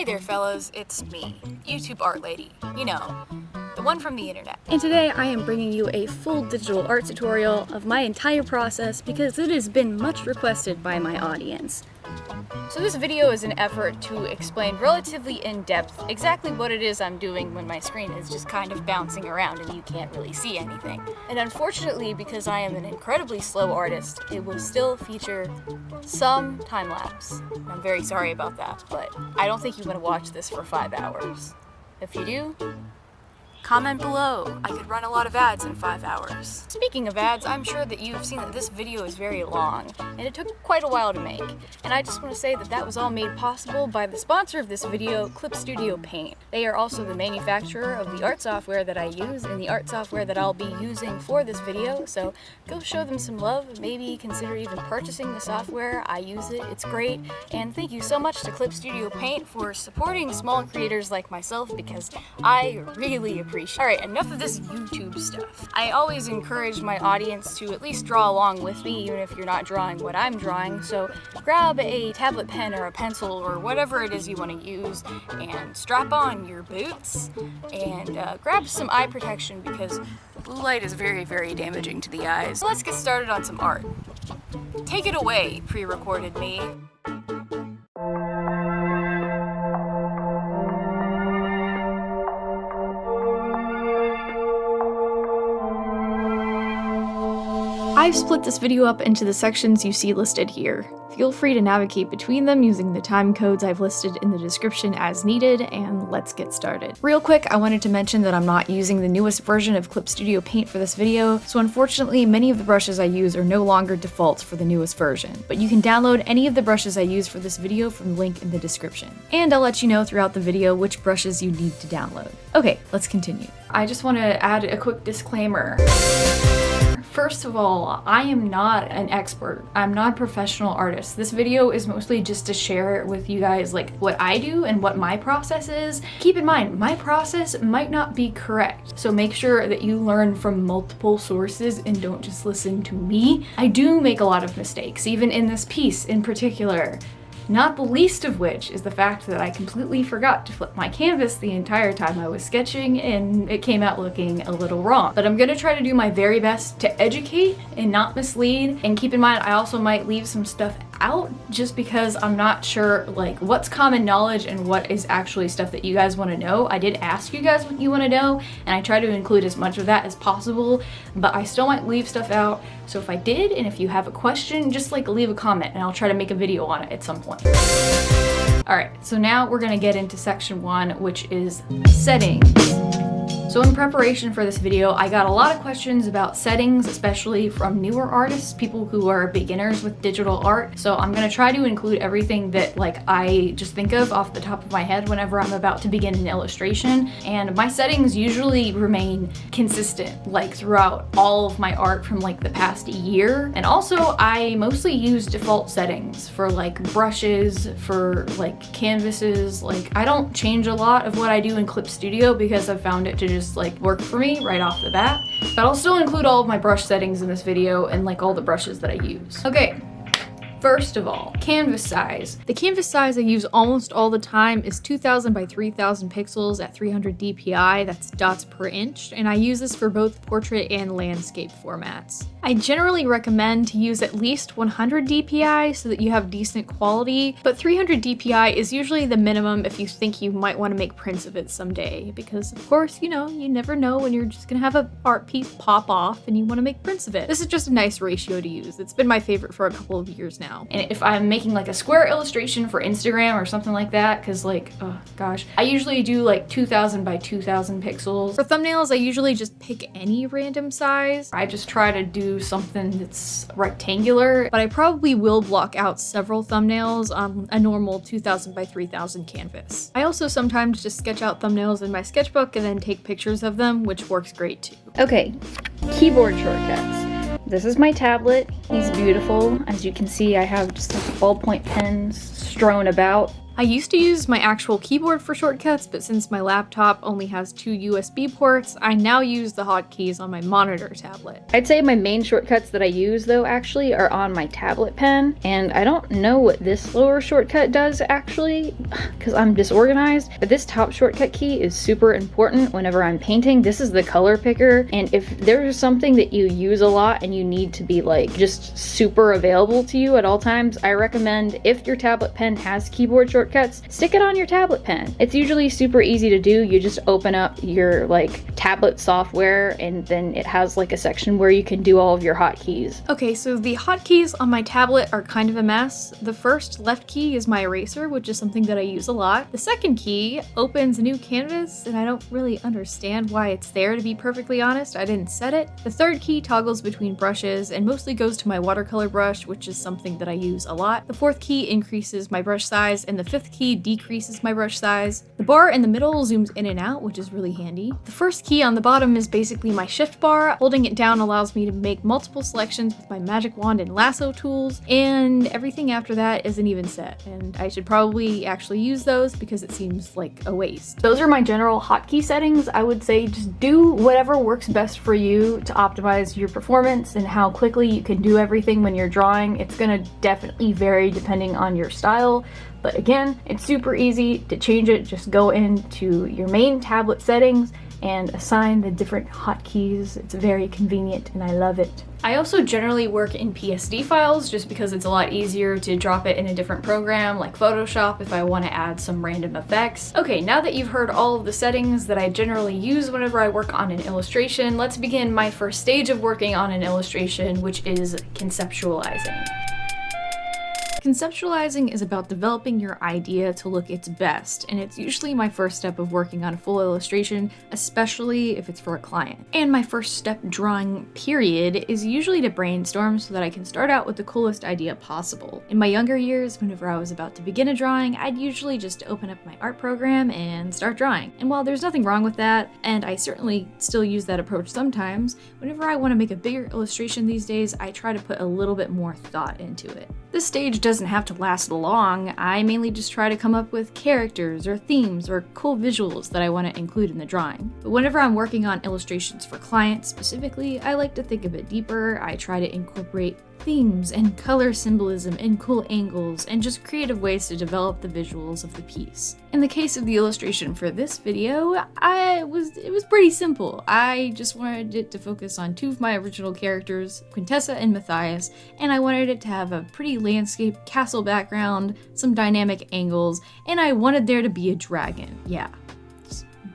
there fellas, it's me, YouTube art lady, you know, the one from the internet. And today I am bringing you a full digital art tutorial of my entire process because it has been much requested by my audience. So this video is an effort to explain relatively in depth exactly what it is I'm doing when my screen is just kind of bouncing around and you can't really see anything. And unfortunately, because I am an incredibly slow artist, it will still feature some time lapse. I'm very sorry about that, but I don't think you want to watch this for 5 hours. If you do, comment below. I could run a lot of ads in 5 hours. Speaking of ads, I'm sure that you've seen that this video is very long, and it took quite a while to make. And I just want to say that that was all made possible by the sponsor of this video, Clip Studio Paint. They are also the manufacturer of the art software that I use and the art software that I'll be using for this video, so go show them some love, maybe consider even purchasing the software. I use it, it's great, and thank you so much to Clip Studio Paint for supporting small creators like myself because I really appreciate. Alright, enough of this YouTube stuff. I always encourage my audience to at least draw along with me, even if you're not drawing what I'm drawing, so grab a tablet pen or a pencil or whatever it is you want to use, and strap on your boots, and grab some eye protection because the blue light is very, very damaging to the eyes. So let's get started on some art. Take it away, pre-recorded me. I've split this video up into the sections you see listed here. Feel free to navigate between them using the time codes I've listed in the description as needed, and let's get started. Real quick, I wanted to mention that I'm not using the newest version of Clip Studio Paint for this video, so unfortunately many of the brushes I use are no longer defaults for the newest version, but you can download any of the brushes I use for this video from the link in the description. And I'll let you know throughout the video which brushes you need to download. Okay, let's continue. I just want to add a quick disclaimer. First of all, I am not an expert. I'm not a professional artist. This video is mostly just to share with you guys like what I do and what my process is. Keep in mind, my process might not be correct, so make sure that you learn from multiple sources and don't just listen to me. I do make a lot of mistakes, even in this piece in particular. Not the least of which is the fact that I completely forgot to flip my canvas the entire time I was sketching and it came out looking a little wrong. But I'm gonna try to do my very best to educate and not mislead. And keep in mind, I also might leave some stuff out just because I'm not sure like what's common knowledge and what is actually stuff that you guys want to know. I did ask you guys what you want to know and I try to include as much of that as possible, but I still might leave stuff out. So if I did, and if you have a question, just like leave a comment and I'll try to make a video on it at some point. Alright, so now we're gonna get into section 1, which is settings. So in preparation for this video, I got a lot of questions about settings, especially from newer artists, people who are beginners with digital art. So I'm gonna try to include everything that like I just think of off the top of my head whenever I'm about to begin an illustration. And my settings usually remain consistent, like throughout all of my art from like the past year. And also I mostly use default settings for like brushes, for like canvases. Like I don't change a lot of what I do in Clip Studio because I've found it to just like work for me right off the bat. But I'll still include all of my brush settings in this video and like all the brushes that I use. Okay. First of all, canvas size. The canvas size I use almost all the time is 2000 by 3000 pixels at 300 dpi, that's dots per inch, and I use this for both portrait and landscape formats. I generally recommend to use at least 100 dpi so that you have decent quality, but 300 dpi is usually the minimum if you think you might want to make prints of it someday, because of course, you know, you never know when you're just gonna have an art piece pop off and you want to make prints of it. This is just a nice ratio to use. It's been my favorite for a couple of years now. And if I'm making like a square illustration for Instagram or something like that, because like, oh gosh, I usually do like 2000 by 2000 pixels. For thumbnails, I usually just pick any random size. I just try to do something that's rectangular, but I probably will block out several thumbnails on a normal 2000 by 3000 canvas. I also sometimes just sketch out thumbnails in my sketchbook and then take pictures of them, which works great too. Okay, keyboard shortcuts. This is my tablet. He's beautiful. As you can see, I have just like ballpoint pens strewn about. I used to use my actual keyboard for shortcuts, but since my laptop only has 2 USB ports, I now use the hotkeys on my monitor tablet. I'd say my main shortcuts that I use though actually are on my tablet pen, and I don't know what this lower shortcut does actually, because I'm disorganized, but this top shortcut key is super important whenever I'm painting. This is the color picker, and if there's something that you use a lot and you need to be like just super available to you at all times, I recommend, if your tablet pen has keyboard shortcuts, stick it on your tablet pen. It's usually super easy to do. You just open up your like tablet software and then it has like a section where you can do all of your hotkeys. Okay, so the hotkeys on my tablet are kind of a mess. The first left key is my eraser, which is something that I use a lot. The second key opens a new canvas and I don't really understand why it's there, to be perfectly honest. I didn't set it. The third key toggles between brushes and mostly goes to my watercolor brush, which is something that I use a lot. The fourth key increases my brush size and the fifth key decreases my brush size. The bar in the middle zooms in and out, which is really handy. The first key on the bottom is basically my shift bar. Holding it down allows me to make multiple selections with my magic wand and lasso tools, and everything after that is an even set, and I should probably actually use those because it seems like a waste. Those are my general hotkey settings. I would say just do whatever works best for you to optimize your performance and how quickly you can do everything when you're drawing. It's gonna definitely vary depending on your style, but again, it's super easy to change it. Just go into your main tablet settings and assign the different hotkeys. It's very convenient and I love it. I also generally work in PSD files just because it's a lot easier to drop it in a different program like Photoshop if I want to add some random effects. Okay, now that you've heard all of the settings that I generally use whenever I work on an illustration, let's begin my first stage of working on an illustration, which is conceptualizing. Conceptualizing is about developing your idea to look its best, and it's usually my first step of working on a full illustration, especially if it's for a client. And my first step drawing period is usually to brainstorm so that I can start out with the coolest idea possible. In my younger years, whenever I was about to begin a drawing, I'd usually just open up my art program and start drawing. And while there's nothing wrong with that, and I certainly still use that approach sometimes, whenever I want to make a bigger illustration these days, I try to put a little bit more thought into it. This stage doesn't have to last long. I mainly just try to come up with characters or themes or cool visuals that I want to include in the drawing. But whenever I'm working on illustrations for clients specifically, I like to think a bit deeper. I try to incorporate themes and color symbolism and cool angles and just creative ways to develop the visuals of the piece. In the case of the illustration for this video, it was pretty simple. I just wanted it to focus on 2 of my original characters, Quintessa and Matthias, and I wanted it to have a pretty landscape castle background, some dynamic angles, and I wanted there to be a dragon. Yeah.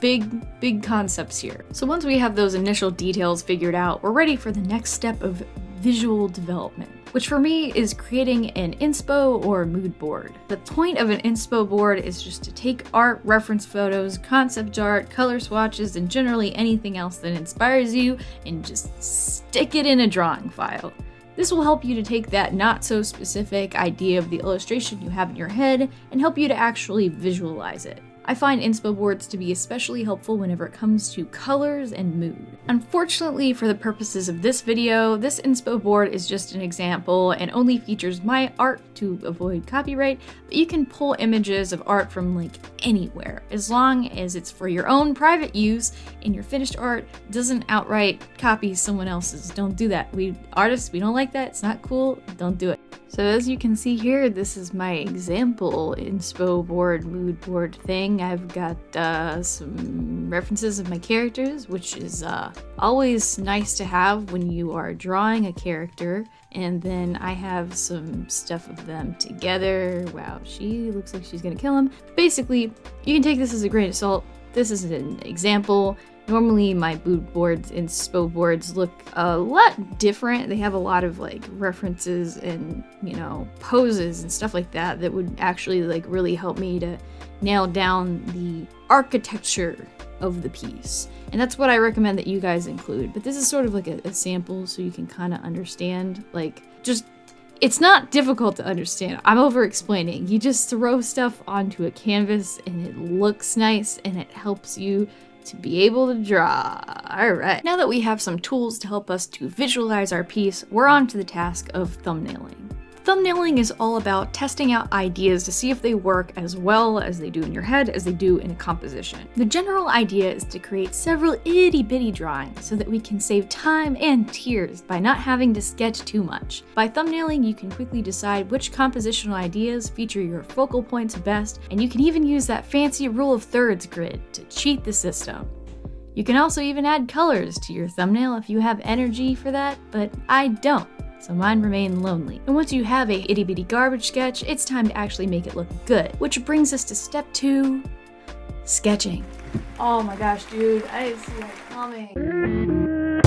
Big concepts here. So once we have those initial details figured out, we're ready for the next step of visual development, which for me is creating an inspo or mood board. The point of an inspo board is just to take art, reference photos, concept art, color swatches, and generally anything else that inspires you and just stick it in a drawing file. This will help you to take that not so specific idea of the illustration you have in your head and help you to actually visualize it. I find inspo boards to be especially helpful whenever it comes to colors and mood. Unfortunately, for the purposes of this video, this inspo board is just an example and only features my art to avoid copyright, but you can pull images of art from like anywhere, as long as it's for your own private use and your finished art doesn't outright copy someone else's. Don't do that. We artists, we don't like that. It's not cool. Don't do it. So as you can see here, this is my example inspo board, mood board thing. I've got some references of my characters, which is always nice to have when you are drawing a character. And then I have some stuff of them together. Wow, she looks like she's gonna kill him. Basically, you can take this as a grain of salt. This is an example. Normally my mood boards and inspo boards look a lot different. They have a lot of like references and, you know, poses and stuff like that that would actually like really help me to nail down the architecture of the piece. And that's what I recommend that you guys include. But this is sort of like a sample so you can kind of understand, like, just, it's not difficult to understand. I'm over explaining. You just throw stuff onto a canvas and it looks nice and it helps you to be able to draw. Alright, now that we have some tools to help us to visualize our piece, we're on to the task of thumbnailing. Thumbnailing is all about testing out ideas to see if they work as well as they do in your head as they do in a composition. The general idea is to create several itty-bitty drawings so that we can save time and tears by not having to sketch too much. By thumbnailing, you can quickly decide which compositional ideas feature your focal points best, and you can even use that fancy rule of thirds grid to cheat the system. You can also even add colors to your thumbnail if you have energy for that, but I don't. So mine remain lonely. And once you have a itty bitty garbage sketch, it's time to actually make it look good. Which brings us to step 2, sketching. Oh my gosh, dude, I didn't see that coming.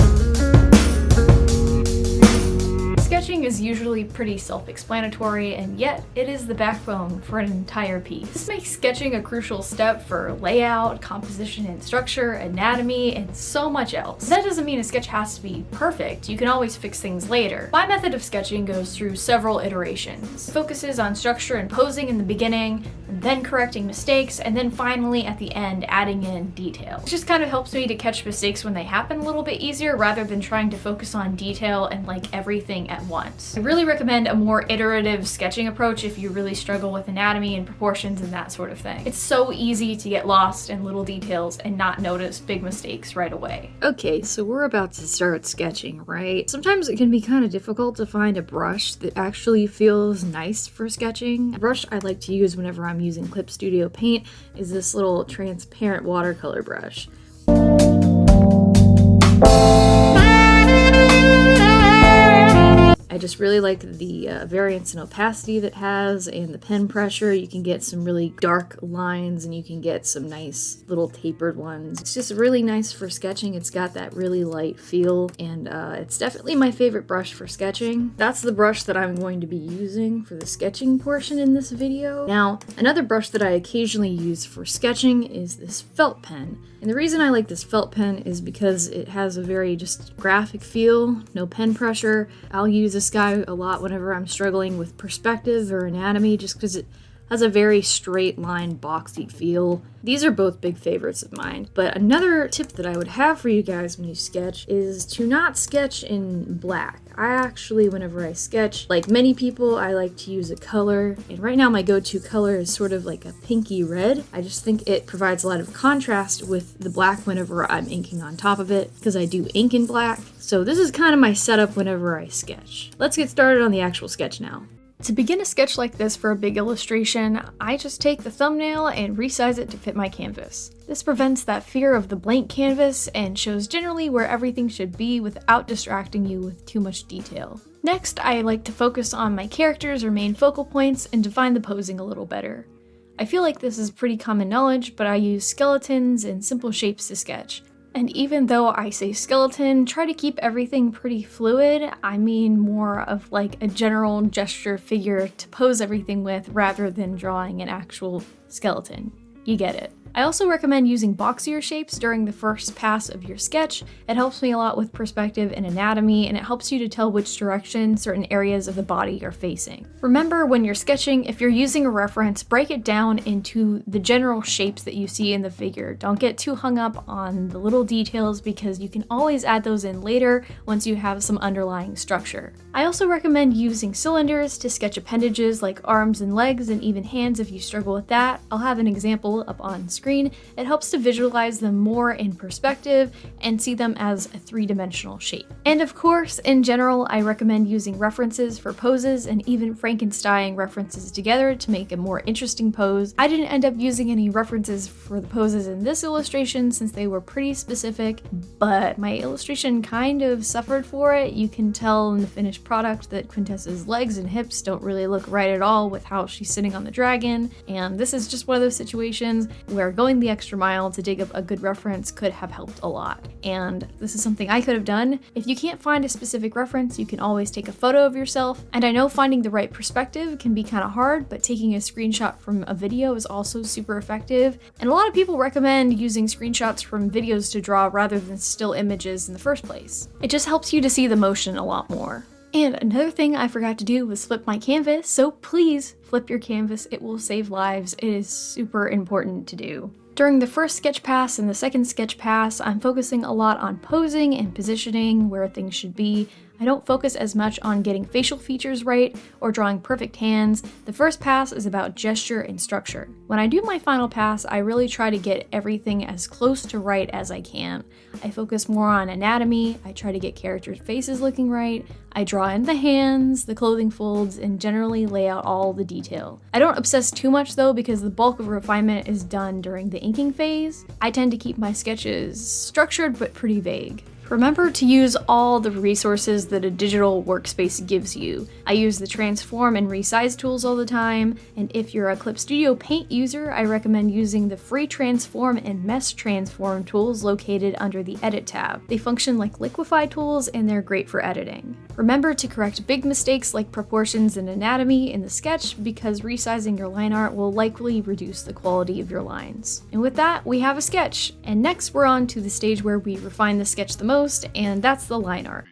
Sketching is usually pretty self-explanatory, and yet it is the backbone for an entire piece. This makes sketching a crucial step for layout, composition and structure, anatomy, and so much else. That doesn't mean a sketch has to be perfect. You can always fix things later. My method of sketching goes through several iterations. It focuses on structure and posing in the beginning, and then correcting mistakes, and then finally at the end adding in detail. It just kind of helps me to catch mistakes when they happen a little bit easier rather than trying to focus on detail and like everything at once. I really recommend a more iterative sketching approach if you really struggle with anatomy and proportions and that sort of thing. It's so easy to get lost in little details and not notice big mistakes right away. Okay, so we're about to start sketching, right? Sometimes it can be kind of difficult to find a brush that actually feels nice for sketching. The brush I like to use whenever I'm using Clip Studio Paint is this little transparent watercolor brush. I just really like the variance in opacity that it has and the pen pressure. You can get some really dark lines and you can get some nice little tapered ones. It's just really nice for sketching. It's got that really light feel, and it's definitely my favorite brush for sketching. That's the brush that I'm going to be using for the sketching portion in this video. Now, another brush that I occasionally use for sketching is this felt pen. And the reason I like this felt pen is because it has a very just graphic feel, no pen pressure. I'll use this guy a lot whenever I'm struggling with perspective or anatomy just because it has a very straight line, boxy feel. These are both big favorites of mine. But another tip that I would have for you guys when you sketch is to not sketch in black. I actually, whenever I sketch, like many people, I like to use a color. And right now my go-to color is sort of like a pinky red. I just think it provides a lot of contrast with the black whenever I'm inking on top of it, because I do ink in black. So this is kind of my setup whenever I sketch. Let's get started on the actual sketch now. To begin a sketch like this for a big illustration, I just take the thumbnail and resize it to fit my canvas. This prevents that fear of the blank canvas and shows generally where everything should be without distracting you with too much detail. Next, I like to focus on my characters or main focal points and define the posing a little better. I feel like this is pretty common knowledge, but I use skeletons and simple shapes to sketch. And even though I say skeleton, try to keep everything pretty fluid. I mean more of like a general gesture figure to pose everything with rather than drawing an actual skeleton. You get it. I also recommend using boxier shapes during the first pass of your sketch. It helps me a lot with perspective and anatomy, and it helps you to tell which direction certain areas of the body are facing. Remember, when you're sketching, if you're using a reference, break it down into the general shapes that you see in the figure. Don't get too hung up on the little details because you can always add those in later once you have some underlying structure. I also recommend using cylinders to sketch appendages like arms and legs and even hands if you struggle with that. I'll have an example up on screen. It helps to visualize them more in perspective and see them as a three-dimensional shape. And of course, in general, I recommend using references for poses and even Frankenstein references together to make a more interesting pose. I didn't end up using any references for the poses in this illustration since they were pretty specific, but my illustration kind of suffered for it. You can tell in the finished product that Quintessa's legs and hips don't really look right at all with how she's sitting on the dragon, and this is just one of those situations where going the extra mile to dig up a good reference could have helped a lot. And this is something I could have done. If you can't find a specific reference, you can always take a photo of yourself. And I know finding the right perspective can be kind of hard, but taking a screenshot from a video is also super effective. And a lot of people recommend using screenshots from videos to draw rather than still images in the first place. It just helps you to see the motion a lot more. And another thing I forgot to do was flip my canvas, so please flip your canvas. It will save lives. It is super important to do. During the first sketch pass and the second sketch pass, I'm focusing a lot on posing and positioning, where things should be. I don't focus as much on getting facial features right or drawing perfect hands. The first pass is about gesture and structure. When I do my final pass, I really try to get everything as close to right as I can. I focus more on anatomy, I try to get characters' faces looking right, I draw in the hands, the clothing folds, and generally lay out all the detail. I don't obsess too much though because the bulk of refinement is done during the inking phase. I tend to keep my sketches structured but pretty vague. Remember to use all the resources that a digital workspace gives you. I use the transform and resize tools all the time, and if you're a Clip Studio Paint user, I recommend using the free transform and mesh transform tools located under the edit tab. They function like liquify tools and they're great for editing. Remember to correct big mistakes like proportions and anatomy in the sketch because resizing your line art will likely reduce the quality of your lines. And with that, we have a sketch. And next we're on to the stage where we refine the sketch the most, and that's the line art.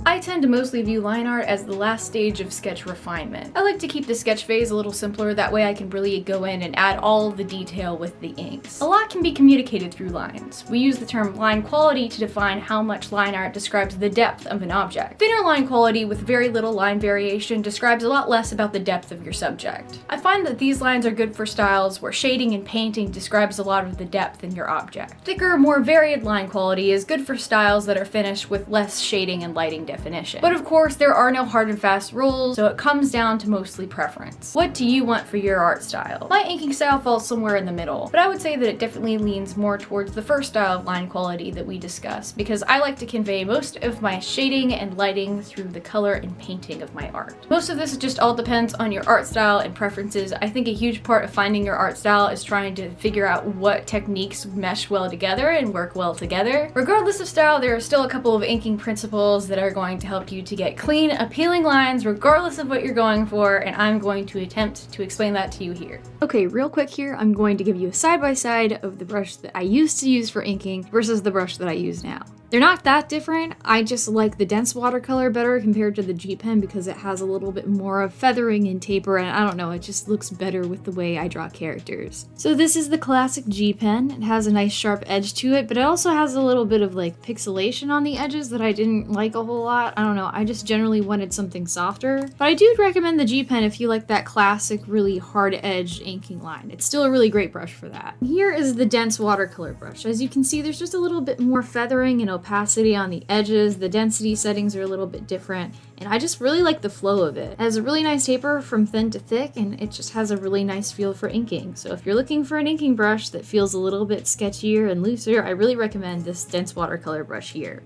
I tend to mostly view line art as the last stage of sketch refinement. I like to keep the sketch phase a little simpler, that way I can really go in and add all the detail with the inks. A lot can be communicated through lines. We use the term line quality to define how much line art describes the depth of an object. Thinner line quality with very little line variation describes a lot less about the depth of your subject. I find that these lines are good for styles where shading and painting describes a lot of the depth in your object. Thicker, more varied line quality is good for styles that are finished with less shading and lighting definition. But of course, there are no hard and fast rules, so it comes down to mostly preference. What do you want for your art style? My inking style falls somewhere in the middle, but I would say that it definitely leans more towards the first style of line quality that we discussed, because I like to convey most of my shading and lighting through the color and painting of my art. Most of this just all depends on your art style and preferences. I think a huge part of finding your art style is trying to figure out what techniques mesh well together and work well together. Regardless of style, there are still a couple of inking principles that are going to help you to get clean, appealing lines regardless of what you're going for, and I'm going to attempt to explain that to you here. Okay, real quick here, I'm going to give you a side-by-side of the brush that I used to use for inking versus the brush that I use now. They're not that different. I just like the dense watercolor better compared to the G Pen because it has a little bit more of feathering and taper, and I don't know, it just looks better with the way I draw characters. So this is the classic G Pen. It has a nice sharp edge to it, but it also has a little bit of like pixelation on the edges that I didn't like a whole lot. I don't know, I just generally wanted something softer. But I do recommend the G Pen if you like that classic, really hard-edged inking line. It's still a really great brush for that. Here is the dense watercolor brush. As you can see, there's just a little bit more feathering and opacity on the edges. The density settings are a little bit different, and I just really like the flow of it. It has a really nice taper from thin to thick, and it just has a really nice feel for inking. So if you're looking for an inking brush that feels a little bit sketchier and looser, I really recommend this dense watercolor brush here.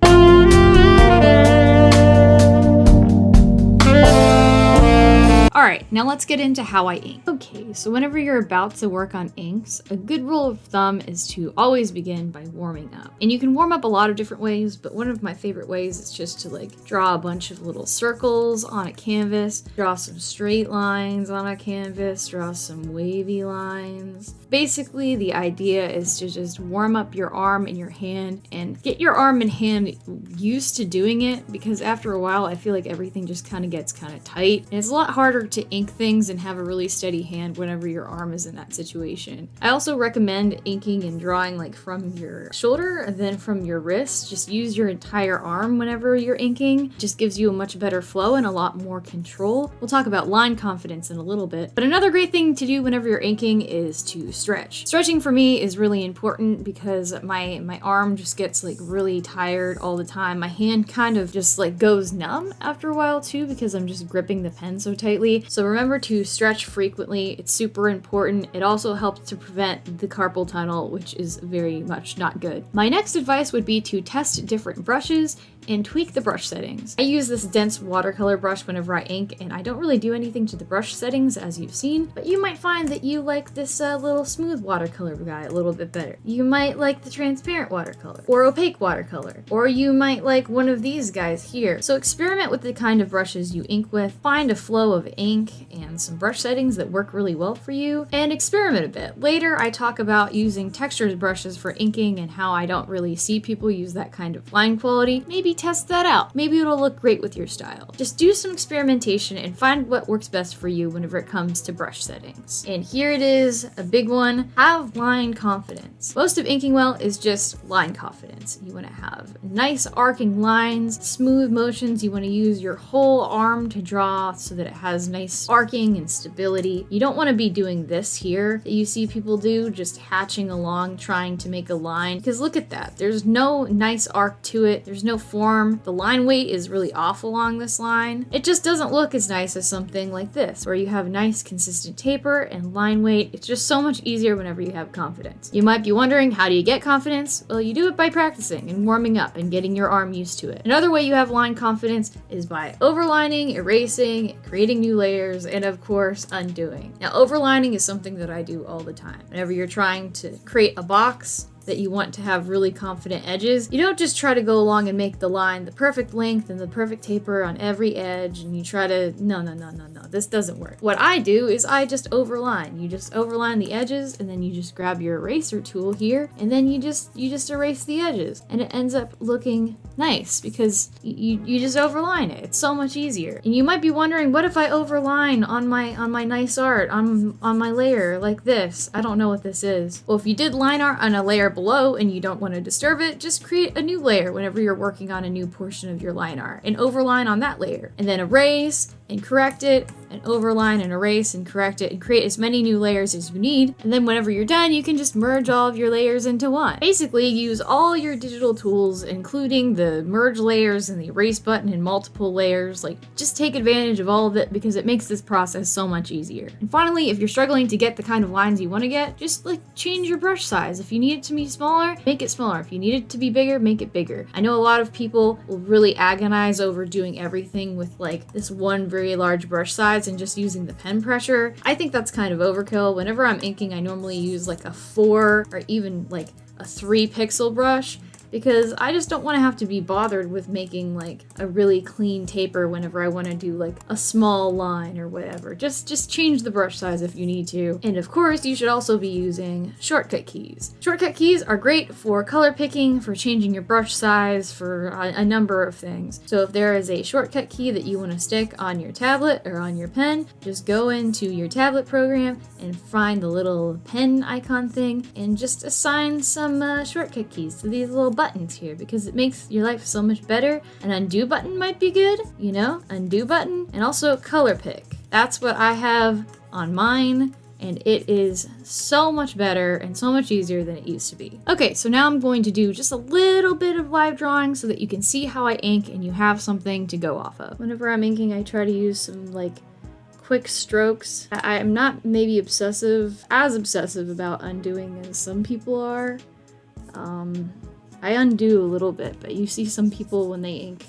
Alright, now let's get into how I ink. Okay, so whenever you're about to work on inks, a good rule of thumb is to always begin by warming up. And you can warm up a lot of different ways, but one of my favorite ways is just to like draw a bunch of little circles on a canvas, draw some straight lines on a canvas, draw some wavy lines. Basically, the idea is to just warm up your arm and your hand and get your arm and hand used to doing it, because after a while I feel like everything just kind of gets kind of tight, and it's a lot harder to ink things and have a really steady hand whenever your arm is in that situation. I also recommend inking and drawing like from your shoulder and then from your wrist. Just use your entire arm whenever you're inking. It just gives you a much better flow and a lot more control. We'll talk about line confidence in a little bit, but another great thing to do whenever you're inking is to stretch. Stretching for me is really important because my arm just gets like really tired all the time. My hand kind of just like goes numb after a while too because I'm just gripping the pen so tightly. So remember to stretch frequently. It's super important. It also helps to prevent the carpal tunnel, which is very much not good. My next advice would be to test different brushes and tweak the brush settings. I use this dense watercolor brush whenever I ink, and I don't really do anything to the brush settings as you've seen, but you might find that you like this little smooth watercolor guy a little bit better. You might like the transparent watercolor or opaque watercolor, or you might like one of these guys here. So experiment with the kind of brushes you ink with, find a flow of ink and some brush settings that work really well for you, and experiment a bit. Later, I talk about using textures brushes for inking and how I don't really see people use that kind of line quality. Maybe test that out. Maybe it'll look great with your style. Just do some experimentation and find what works best for you whenever it comes to brush settings. And here it is, a big one. Have line confidence. Most of inking well is just line confidence. You want to have nice arcing lines, smooth motions. You want to use your whole arm to draw so that it has nice arcing and stability. You don't want to be doing this here that you see people do, just hatching along trying to make a line, because look at that. There's no nice arc to it. There's no form. The line weight is really off along this line. It just doesn't look as nice as something like this, where you have nice consistent taper and line weight. It's just so much easier whenever you have confidence. You might be wondering, how do you get confidence? Well, you do it by practicing and warming up and getting your arm used to it. Another way you have line confidence is by overlining, erasing, creating new layers, and of course, undoing. Now, overlining is something that I do all the time. Whenever you're trying to create a box that you want to have really confident edges, you don't just try to go along and make the line the perfect length and the perfect taper on every edge and you try to, no, this doesn't work. What I do is I just overline. You just overline the edges and then you just grab your eraser tool here and then you just erase the edges and it ends up looking nice because you just overline it. It's so much easier. And you might be wondering, what if I overline on my nice art on my layer like this? I don't know what this is. Well, if you did line art on a layer below and you don't want to disturb it, just create a new layer whenever you're working on a new portion of your line art and overline on that layer and then erase and correct it and overline and erase and correct it and create as many new layers as you need. And then whenever you're done, you can just merge all of your layers into one. Basically, use all your digital tools, including the merge layers and the erase button and multiple layers. Like, just take advantage of all of it because it makes this process so much easier. And finally, if you're struggling to get the kind of lines you want to get, just change your brush size. If you need it to be smaller, make it smaller. If you need it to be bigger, make it bigger. I know a lot of people will really agonize over doing everything with this one very large brush size and just using the pen pressure. I think that's kind of overkill. Whenever I'm inking, I normally use a 4 or even a 3 pixel brush, because I just don't want to have to be bothered with making a really clean taper whenever I want to do a small line or whatever. Just change the brush size if you need to. And of course, you should also be using shortcut keys. Shortcut keys are great for color picking, for changing your brush size, for a number of things. So if there is a shortcut key that you want to stick on your tablet or on your pen, just go into your tablet program and find the little pen icon thing and just assign some shortcut keys to these little buttons here, because it makes your life so much better. An undo button might be good, undo button, and also color pick. That's what I have on mine, and it is so much better and so much easier than it used to be. Okay, so now I'm going to do just a little bit of live drawing so that you can see how I ink and you have something to go off of. Whenever I'm inking, I try to use some quick strokes. I'm not maybe as obsessive about undoing as some people are. I undo a little bit, but you see some people when they ink,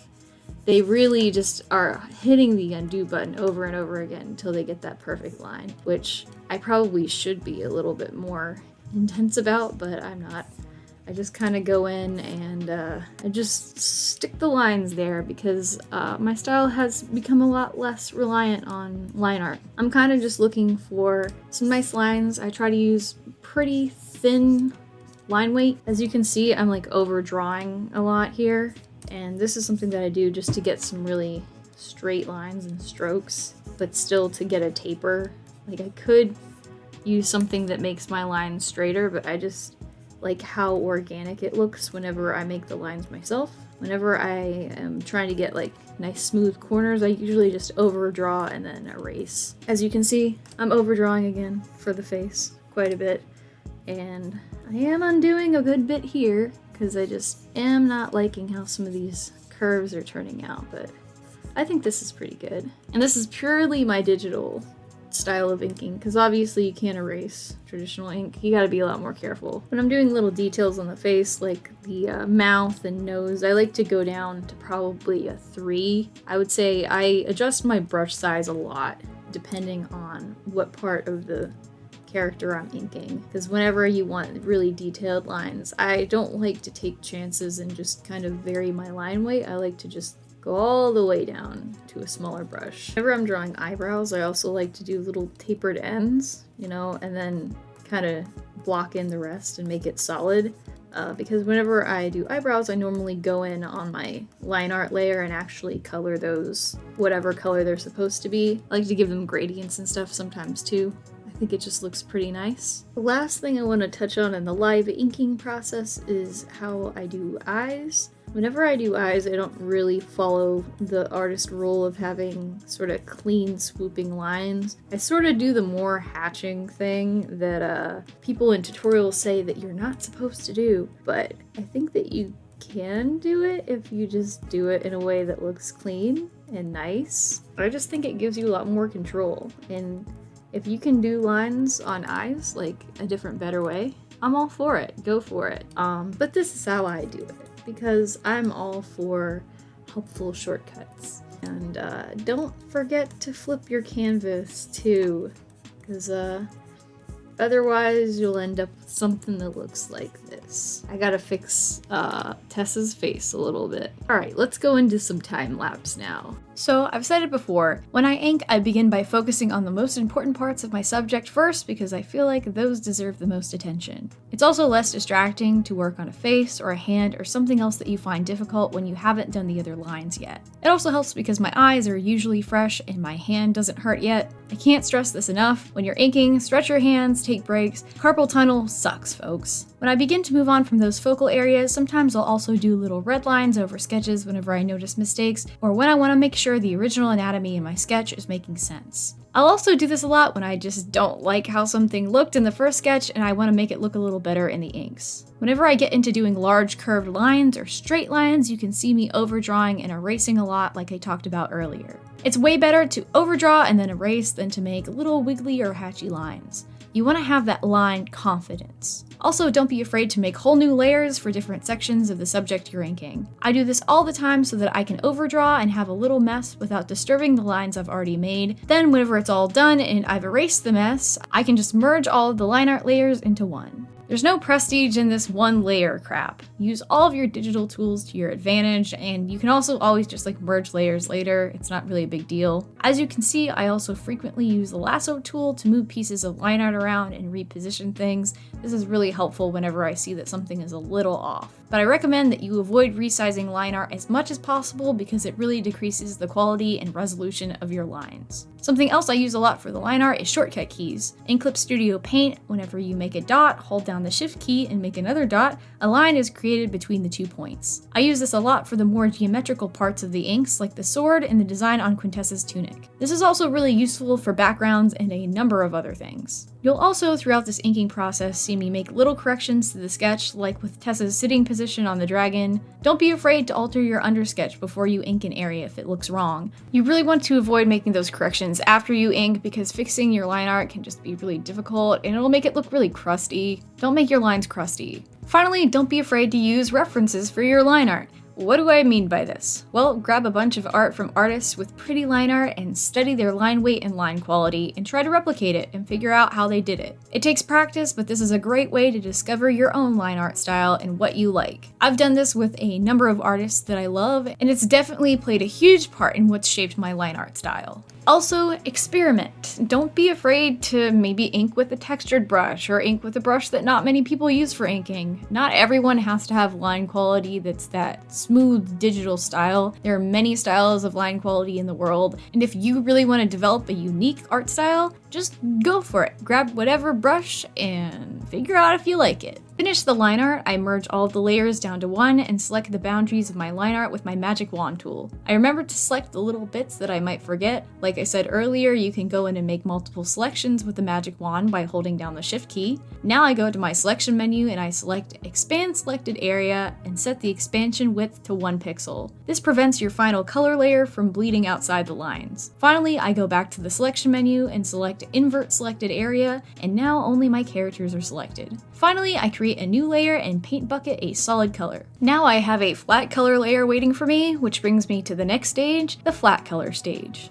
they really just are hitting the undo button over and over again until they get that perfect line, which I probably should be a little bit more intense about, but I'm not. I just kind of go in and I just stick the lines there because my style has become a lot less reliant on line art. I'm kind of just looking for some nice lines. I try to use pretty thin line weight. As you can see, I'm overdrawing a lot here, and this is something that I do just to get some really straight lines and strokes, but still to get a taper. I could use something that makes my lines straighter, but I just like how organic it looks whenever I make the lines myself. Whenever I am trying to get nice smooth corners, I usually just overdraw and then erase. As you can see, I'm overdrawing again for the face quite a bit, and I am undoing a good bit here because I just am not liking how some of these curves are turning out, but I think this is pretty good. And this is purely my digital style of inking, because obviously you can't erase traditional ink. You gotta be a lot more careful. When I'm doing little details on the face, like the mouth and nose, I like to go down to probably a 3. I would say I adjust my brush size a lot depending on what part of the character I'm inking, because whenever you want really detailed lines, I don't like to take chances and just kind of vary my line weight. I like to just go all the way down to a smaller brush. Whenever I'm drawing eyebrows, I also like to do little tapered ends, you know, and then kind of block in the rest and make it solid. Because whenever I do eyebrows, I normally go in on my line art layer and actually color those whatever color they're supposed to be. I like to give them gradients and stuff sometimes too. I think it just looks pretty nice. The last thing I want to touch on in the live inking process is how I do eyes. Whenever I do eyes, I don't really follow the artist rule of having sort of clean swooping lines. I sort of do the more hatching thing that people in tutorials say that you're not supposed to do, but I think that you can do it if you just do it in a way that looks clean and nice. I just think it gives you a lot more control, and if you can do lines on eyes like a different, better way, I'm all for it. Go for it. But this is how I do it, because I'm all for helpful shortcuts. And don't forget to flip your canvas too, because otherwise you'll end up with something that looks like this. I gotta fix Tessa's face a little bit. Alright, let's go into some time lapse now. So I've said it before, when I ink, I begin by focusing on the most important parts of my subject first because I feel like those deserve the most attention. It's also less distracting to work on a face or a hand or something else that you find difficult when you haven't done the other lines yet. It also helps because my eyes are usually fresh and my hand doesn't hurt yet. I can't stress this enough. When you're inking, stretch your hands, take breaks. Carpal tunnel sucks, folks. When I begin to move on from those focal areas, sometimes I'll also do little red lines over sketches whenever I notice mistakes, or when I want to make sure the original anatomy in my sketch is making sense. I'll also do this a lot when I just don't like how something looked in the first sketch and I want to make it look a little better in the inks. Whenever I get into doing large curved lines or straight lines, you can see me overdrawing and erasing a lot like I talked about earlier. It's way better to overdraw and then erase than to make little wiggly or hatchy lines. You want to have that line confidence. Also, don't be afraid to make whole new layers for different sections of the subject you're inking. I do this all the time so that I can overdraw and have a little mess without disturbing the lines I've already made. Then whenever it's all done and I've erased the mess, I can just merge all of the line art layers into one. There's no prestige in this one layer crap. Use all of your digital tools to your advantage, and you can also always just merge layers later. It's not really a big deal. As you can see, I also frequently use the lasso tool to move pieces of line art around and reposition things. This is really helpful whenever I see that something is a little off. But I recommend that you avoid resizing line art as much as possible because it really decreases the quality and resolution of your lines. Something else I use a lot for the line art is shortcut keys. In Clip Studio Paint, whenever you make a dot, hold down the Shift key and make another dot, a line is created between the 2 points. I use this a lot for the more geometrical parts of the inks, like the sword and the design on Quintessa's tunic. This is also really useful for backgrounds and a number of other things. You'll also, throughout this inking process, see me make little corrections to the sketch, like with Tessa's sitting position on the dragon. Don't be afraid to alter your undersketch before you ink an area if it looks wrong. You really want to avoid making those corrections after you ink because fixing your line art can just be really difficult and it'll make it look really crusty. Don't make your lines crusty. Finally, don't be afraid to use references for your line art. What do I mean by this? Well, grab a bunch of art from artists with pretty line art and study their line weight and line quality and try to replicate it and figure out how they did it. It takes practice, but this is a great way to discover your own line art style and what you like. I've done this with a number of artists that I love, and it's definitely played a huge part in what's shaped my line art style. Also, experiment. Don't be afraid to maybe ink with a textured brush or ink with a brush that not many people use for inking. Not everyone has to have line quality that's that smooth digital style. There are many styles of line quality in the world, and if you really want to develop a unique art style, just go for it. Grab whatever brush and figure out if you like it. Finish the line art, I merge all of the layers down to one and select the boundaries of my line art with my magic wand tool. I remember to select the little bits that I might forget. Like I said earlier, you can go in and make multiple selections with the magic wand by holding down the Shift key. Now I go to my selection menu and I select Expand Selected Area and set the expansion width to 1 pixel. This prevents your final color layer from bleeding outside the lines. Finally, I go back to the selection menu and select Invert Selected Area, and now only my characters are selected. Finally, I create a new layer and paint bucket a solid color. Now I have a flat color layer waiting for me, which brings me to the next stage, the flat color stage.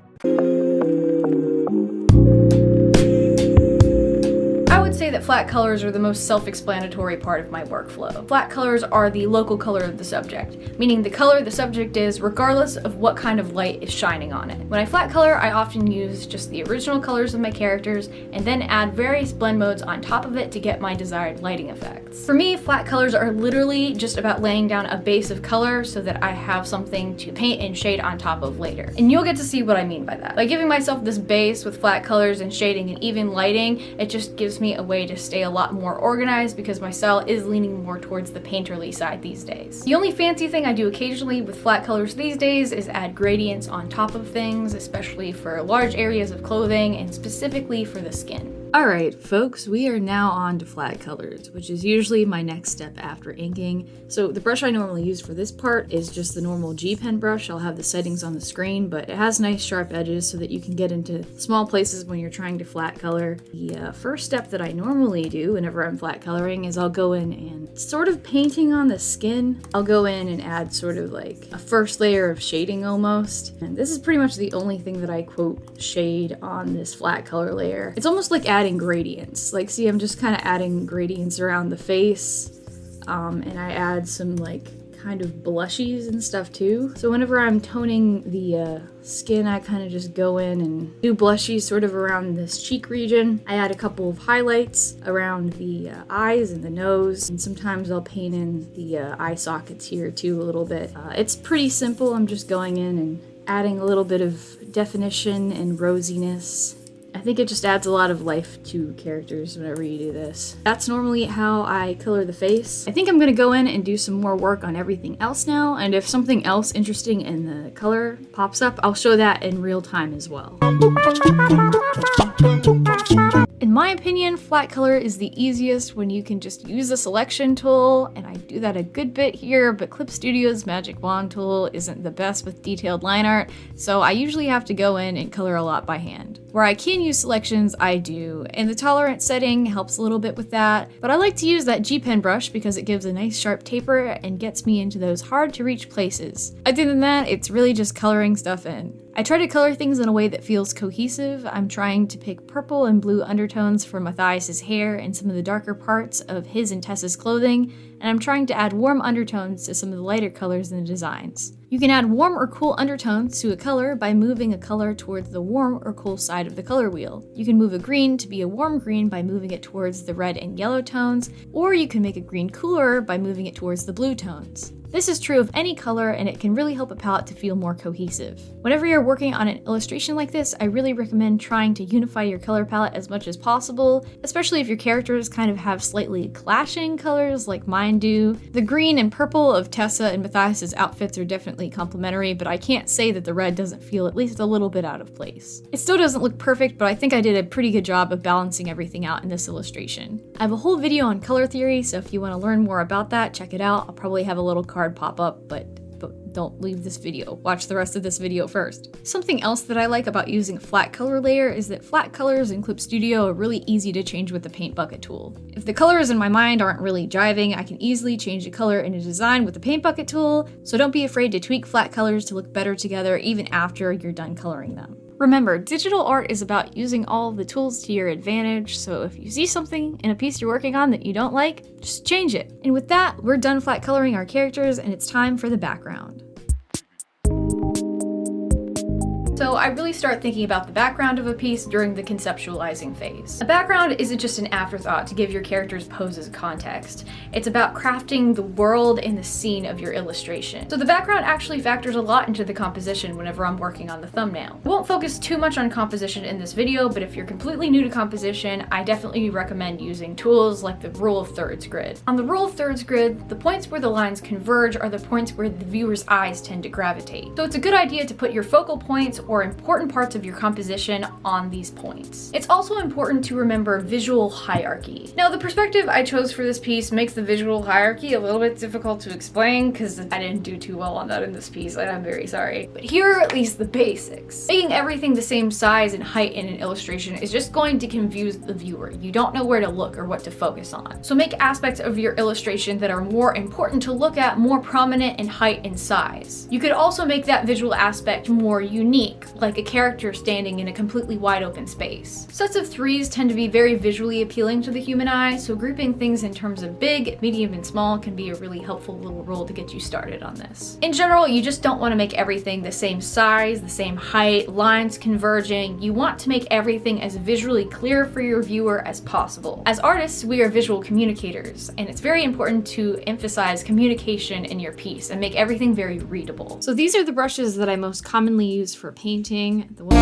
I would say that flat colors are the most self-explanatory part of my workflow. Flat colors are the local color of the subject, meaning the color the subject is regardless of what kind of light is shining on it. When I flat color, I often use just the original colors of my characters and then add various blend modes on top of it to get my desired lighting effects. For me, flat colors are literally just about laying down a base of color so that I have something to paint and shade on top of later. And you'll get to see what I mean by that. By giving myself this base with flat colors and shading and even lighting, it just gives me a way to stay a lot more organized because my style is leaning more towards the painterly side these days. The only fancy thing I do occasionally with flat colors these days is add gradients on top of things, especially for large areas of clothing and specifically for the skin. Alright folks, we are now on to flat colors, which is usually my next step after inking. So the brush I normally use for this part is just the normal G pen brush. I'll have the settings on the screen, but it has nice sharp edges so that you can get into small places when you're trying to flat color. The first step that I normally do whenever I'm flat coloring is I'll go in and sort of painting on the skin. I'll go in and add sort of like a first layer of shading almost. And this is pretty much the only thing that I quote shade on this flat color layer. It's almost like adding gradients. Like, see, I'm just kind of adding gradients around the face, and I add some like kind of blushies and stuff too. So whenever I'm toning the skin, I kind of just go in and do blushies sort of around this cheek region. I add a couple of highlights around the eyes and the nose, and sometimes I'll paint in the eye sockets here too a little bit. It's pretty simple. I'm just going in and adding a little bit of definition and rosiness. I think it just adds a lot of life to characters whenever you do this. That's normally how I color the face. I think I'm gonna go in and do some more work on everything else now, and if something else interesting in the color pops up, I'll show that in real time as well. In my opinion, flat color is the easiest when you can just use the selection tool, and I do that a good bit here, but Clip Studio's Magic Wand tool isn't the best with detailed line art, so I usually have to go in and color a lot by hand. Where I can use selections, I do, and the tolerance setting helps a little bit with that, but I like to use that G pen brush because it gives a nice sharp taper and gets me into those hard to reach places. Other than that, it's really just coloring stuff in. I try to color things in a way that feels cohesive. I'm trying to pick purple and blue undertones for Matthias's hair and some of the darker parts of his and Tessa's clothing, and I'm trying to add warm undertones to some of the lighter colors in the designs. You can add warm or cool undertones to a color by moving a color towards the warm or cool side of the color wheel. You can move a green to be a warm green by moving it towards the red and yellow tones, or you can make a green cooler by moving it towards the blue tones. This is true of any color, and it can really help a palette to feel more cohesive. Whenever you're working on an illustration like this, I really recommend trying to unify your color palette as much as possible, especially if your characters kind of have slightly clashing colors like mine do. The green and purple of Tessa and Matthias's outfits are definitely complementary, but I can't say that the red doesn't feel at least a little bit out of place. It still doesn't look perfect, but I think I did a pretty good job of balancing everything out in this illustration. I have a whole video on color theory, so if you want to learn more about that, check it out. I'll probably have a little card pop up, but don't leave this video. Watch the rest of this video first. Something else that I like about using a flat color layer is that flat colors in Clip Studio are really easy to change with the paint bucket tool. If the colors in my mind aren't really jiving, I can easily change the color in a design with the paint bucket tool, so don't be afraid to tweak flat colors to look better together even after you're done coloring them. Remember, digital art is about using all of the tools to your advantage, so if you see something in a piece you're working on that you don't like, just change it. And with that, we're done flat coloring our characters, and it's time for the background. So I really start thinking about the background of a piece during the conceptualizing phase. A background isn't just an afterthought to give your character's poses context. It's about crafting the world and the scene of your illustration. So the background actually factors a lot into the composition whenever I'm working on the thumbnail. I won't focus too much on composition in this video, but if you're completely new to composition, I definitely recommend using tools like the rule of thirds grid. On the rule of thirds grid, the points where the lines converge are the points where the viewer's eyes tend to gravitate. So it's a good idea to put your focal points or important parts of your composition on these points. It's also important to remember visual hierarchy. Now, the perspective I chose for this piece makes the visual hierarchy a little bit difficult to explain because I didn't do too well on that in this piece, and I'm very sorry. But here are at least the basics. Making everything the same size and height in an illustration is just going to confuse the viewer. You don't know where to look or what to focus on. So make aspects of your illustration that are more important to look at more prominent in height and size. You could also make that visual aspect more unique, like a character standing in a completely wide open space. Sets of threes tend to be very visually appealing to the human eye, so grouping things in terms of big, medium, and small can be a really helpful little rule to get you started on this. In general, you just don't want to make everything the same size, the same height, lines converging. You want to make everything as visually clear for your viewer as possible. As artists, we are visual communicators, and it's very important to emphasize communication in your piece and make everything very readable. So these are the brushes that I most commonly use for painting. The one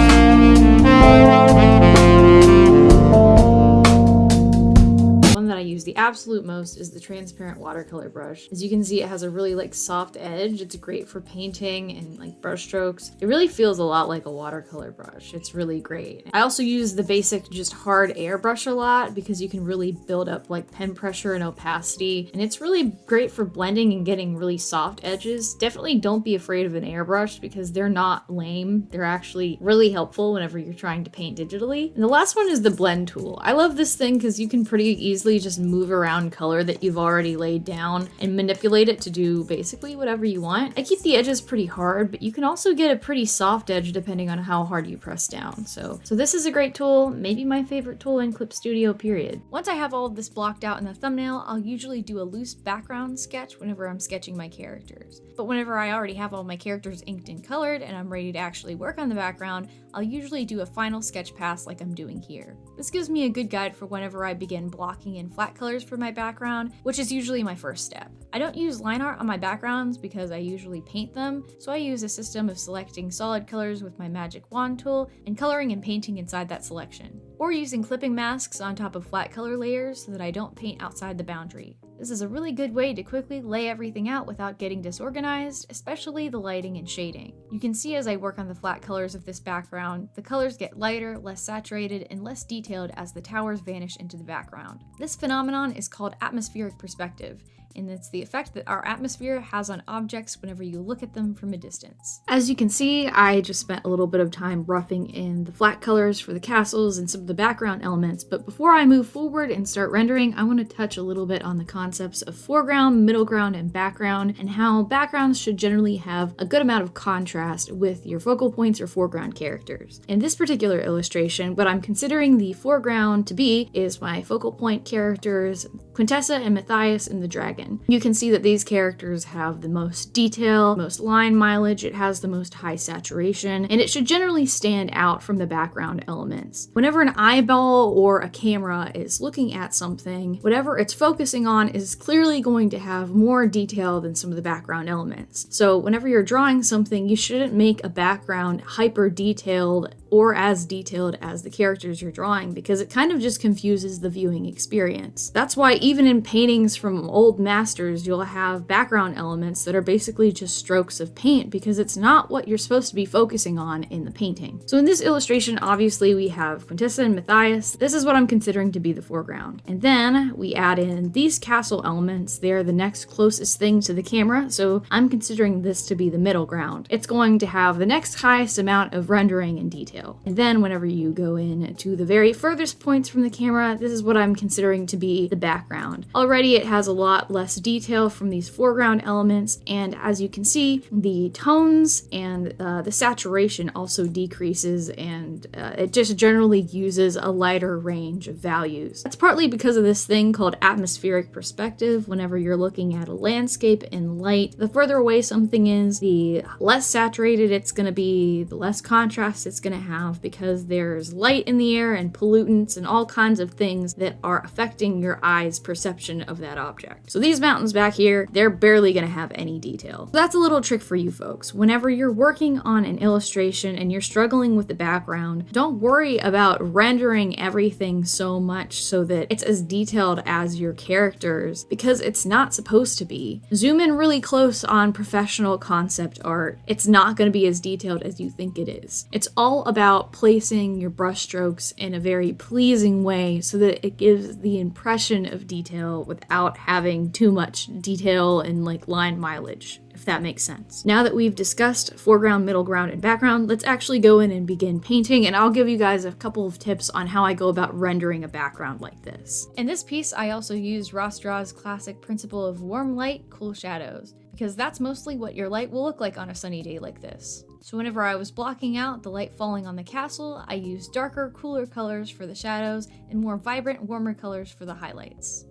that I use the absolute most is the transparent watercolor brush. As you can see, it has a really like soft edge. It's great for painting and like brush strokes. It really feels a lot like a watercolor brush. It's really great. I also use the basic just hard airbrush a lot because you can really build up like pen pressure and opacity, and it's really great for blending and getting really soft edges. Definitely don't be afraid of an airbrush because they're not lame. They're actually really helpful whenever you're trying to paint digitally. And the last one is the blend tool. I love this thing because you can pretty easily just move around color that you've already laid down and manipulate it to do basically whatever you want. I keep the edges pretty hard, but you can also get a pretty soft edge depending on how hard you press down. So this is a great tool, maybe my favorite tool in Clip Studio, period. Once I have all of this blocked out in the thumbnail, I'll usually do a loose background sketch whenever I'm sketching my characters. But whenever I already have all my characters inked and colored and I'm ready to actually work on the background, I'll usually do a final sketch pass like I'm doing here. This gives me a good guide for whenever I begin blocking in flat colors for my background, which is usually my first step. I don't use line art on my backgrounds because I usually paint them, so I use a system of selecting solid colors with my magic wand tool and coloring and painting inside that selection, or using clipping masks on top of flat color layers so that I don't paint outside the boundary. This is a really good way to quickly lay everything out without getting disorganized, especially the lighting and shading. You can see as I work on the flat colors of this background, the colors get lighter, less saturated, and less detailed as the towers vanish into the background. This phenomenon is called atmospheric perspective, and it's the effect that our atmosphere has on objects whenever you look at them from a distance. As you can see, I just spent a little bit of time roughing in the flat colors for the castles and some of the background elements, but before I move forward and start rendering, I want to touch a little bit on the concepts of foreground, middle ground, and background, and how backgrounds should generally have a good amount of contrast with your focal points or foreground characters. In this particular illustration, what I'm considering the foreground to be is my focal point characters, Quintessa and Matthias and the dragon. You can see that these characters have the most detail, most line mileage, it has the most high saturation, and it should generally stand out from the background elements. Whenever an eyeball or a camera is looking at something, whatever it's focusing on is clearly going to have more detail than some of the background elements. So whenever you're drawing something, you shouldn't make a background hyper detailed or as detailed as the characters you're drawing because it kind of just confuses the viewing experience. That's why even in paintings from old masters, you'll have background elements that are basically just strokes of paint because it's not what you're supposed to be focusing on in the painting. So in this illustration, obviously we have Quintessa and Matthias. This is what I'm considering to be the foreground. And then we add in these castle elements. They're the next closest thing to the camera, so I'm considering this to be the middle ground. It's going to have the next highest amount of rendering and detail. And then whenever you go in to the very furthest points from the camera, this is what I'm considering to be the background. Already it has a lot less detail from these foreground elements, and as you can see, the tones and the saturation also decreases, and it just generally uses a lighter range of values. That's partly because of this thing called atmospheric perspective. Whenever you're looking at a landscape in light, the further away something is, the less saturated it's going to be, the less contrast it's going to have, because there's light in the air and pollutants and all kinds of things that are affecting your eye's perception of that object. So these mountains back here, they're barely going to have any detail. So that's a little trick for you folks. Whenever you're working on an illustration and you're struggling with the background, don't worry about rendering everything so much so that it's as detailed as your characters, because it's not supposed to be. Zoom in really close on professional concept art. It's not going to be as detailed as you think it is. It's all about placing your brush strokes in a very pleasing way so that it gives the impression of detail without having too much detail and like line mileage, if that makes sense. Now that we've discussed foreground, middle ground, and background, let's actually go in and begin painting, and I'll give you guys a couple of tips on how I go about rendering a background like this. In this piece, I also used Ross Draw's classic principle of warm light, cool shadows, because that's mostly what your light will look like on a sunny day like this. So whenever I was blocking out the light falling on the castle, I used darker, cooler colors for the shadows and more vibrant, warmer colors for the highlights.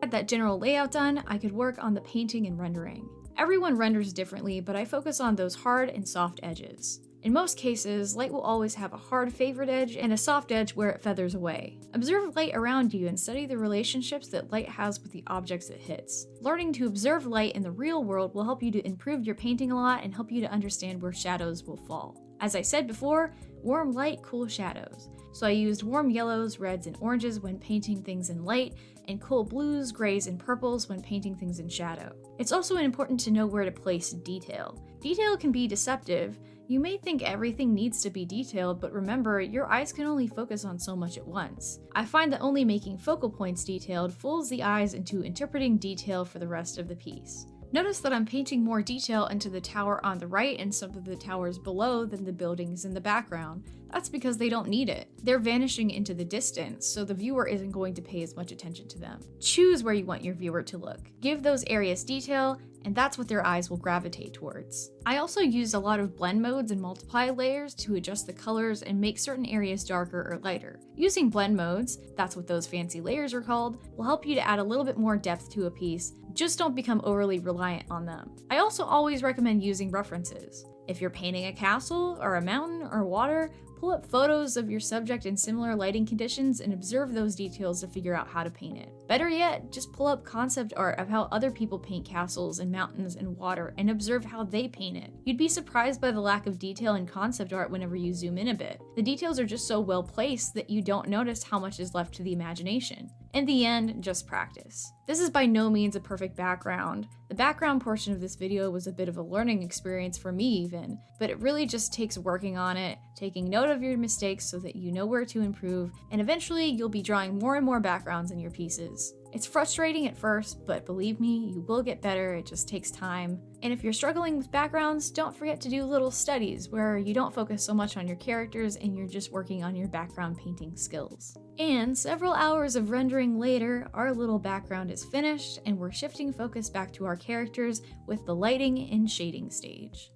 Had that general layout done, I could work on the painting and rendering. Everyone renders differently, but I focus on those hard and soft edges. In most cases, light will always have a hard favored edge and a soft edge where it feathers away. Observe light around you and study the relationships that light has with the objects it hits. Learning to observe light in the real world will help you to improve your painting a lot and help you to understand where shadows will fall. As I said before, warm light, cool shadows. So I used warm yellows, reds, and oranges when painting things in light, and cool blues, grays, and purples when painting things in shadow. It's also important to know where to place detail. Detail can be deceptive. You may think everything needs to be detailed, but remember, your eyes can only focus on so much at once. I find that only making focal points detailed fools the eyes into interpreting detail for the rest of the piece. Notice that I'm painting more detail into the tower on the right and some of the towers below than the buildings in the background. That's because they don't need it. They're vanishing into the distance, so the viewer isn't going to pay as much attention to them. Choose where you want your viewer to look. Give those areas detail, and that's what their eyes will gravitate towards. I also used a lot of blend modes and multiply layers to adjust the colors and make certain areas darker or lighter. Using blend modes, that's what those fancy layers are called, will help you to add a little bit more depth to a piece. Just don't become overly reliant on them. I also always recommend using references. If you're painting a castle or a mountain or water, pull up photos of your subject in similar lighting conditions and observe those details to figure out how to paint it. Better yet, just pull up concept art of how other people paint castles and mountains and water and observe how they paint it. You'd be surprised by the lack of detail in concept art whenever you zoom in a bit. The details are just so well placed that you don't notice how much is left to the imagination. In the end, just practice. This is by no means a perfect background. The background portion of this video was a bit of a learning experience for me even, but it really just takes working on it, taking note of your mistakes so that you know where to improve, and eventually you'll be drawing more and more backgrounds in your pieces. It's frustrating at first, but believe me, you will get better, it just takes time. And if you're struggling with backgrounds, don't forget to do little studies where you don't focus so much on your characters and you're just working on your background painting skills. And several hours of rendering later, our little background is finished and we're shifting focus back to our characters with the lighting and shading stage.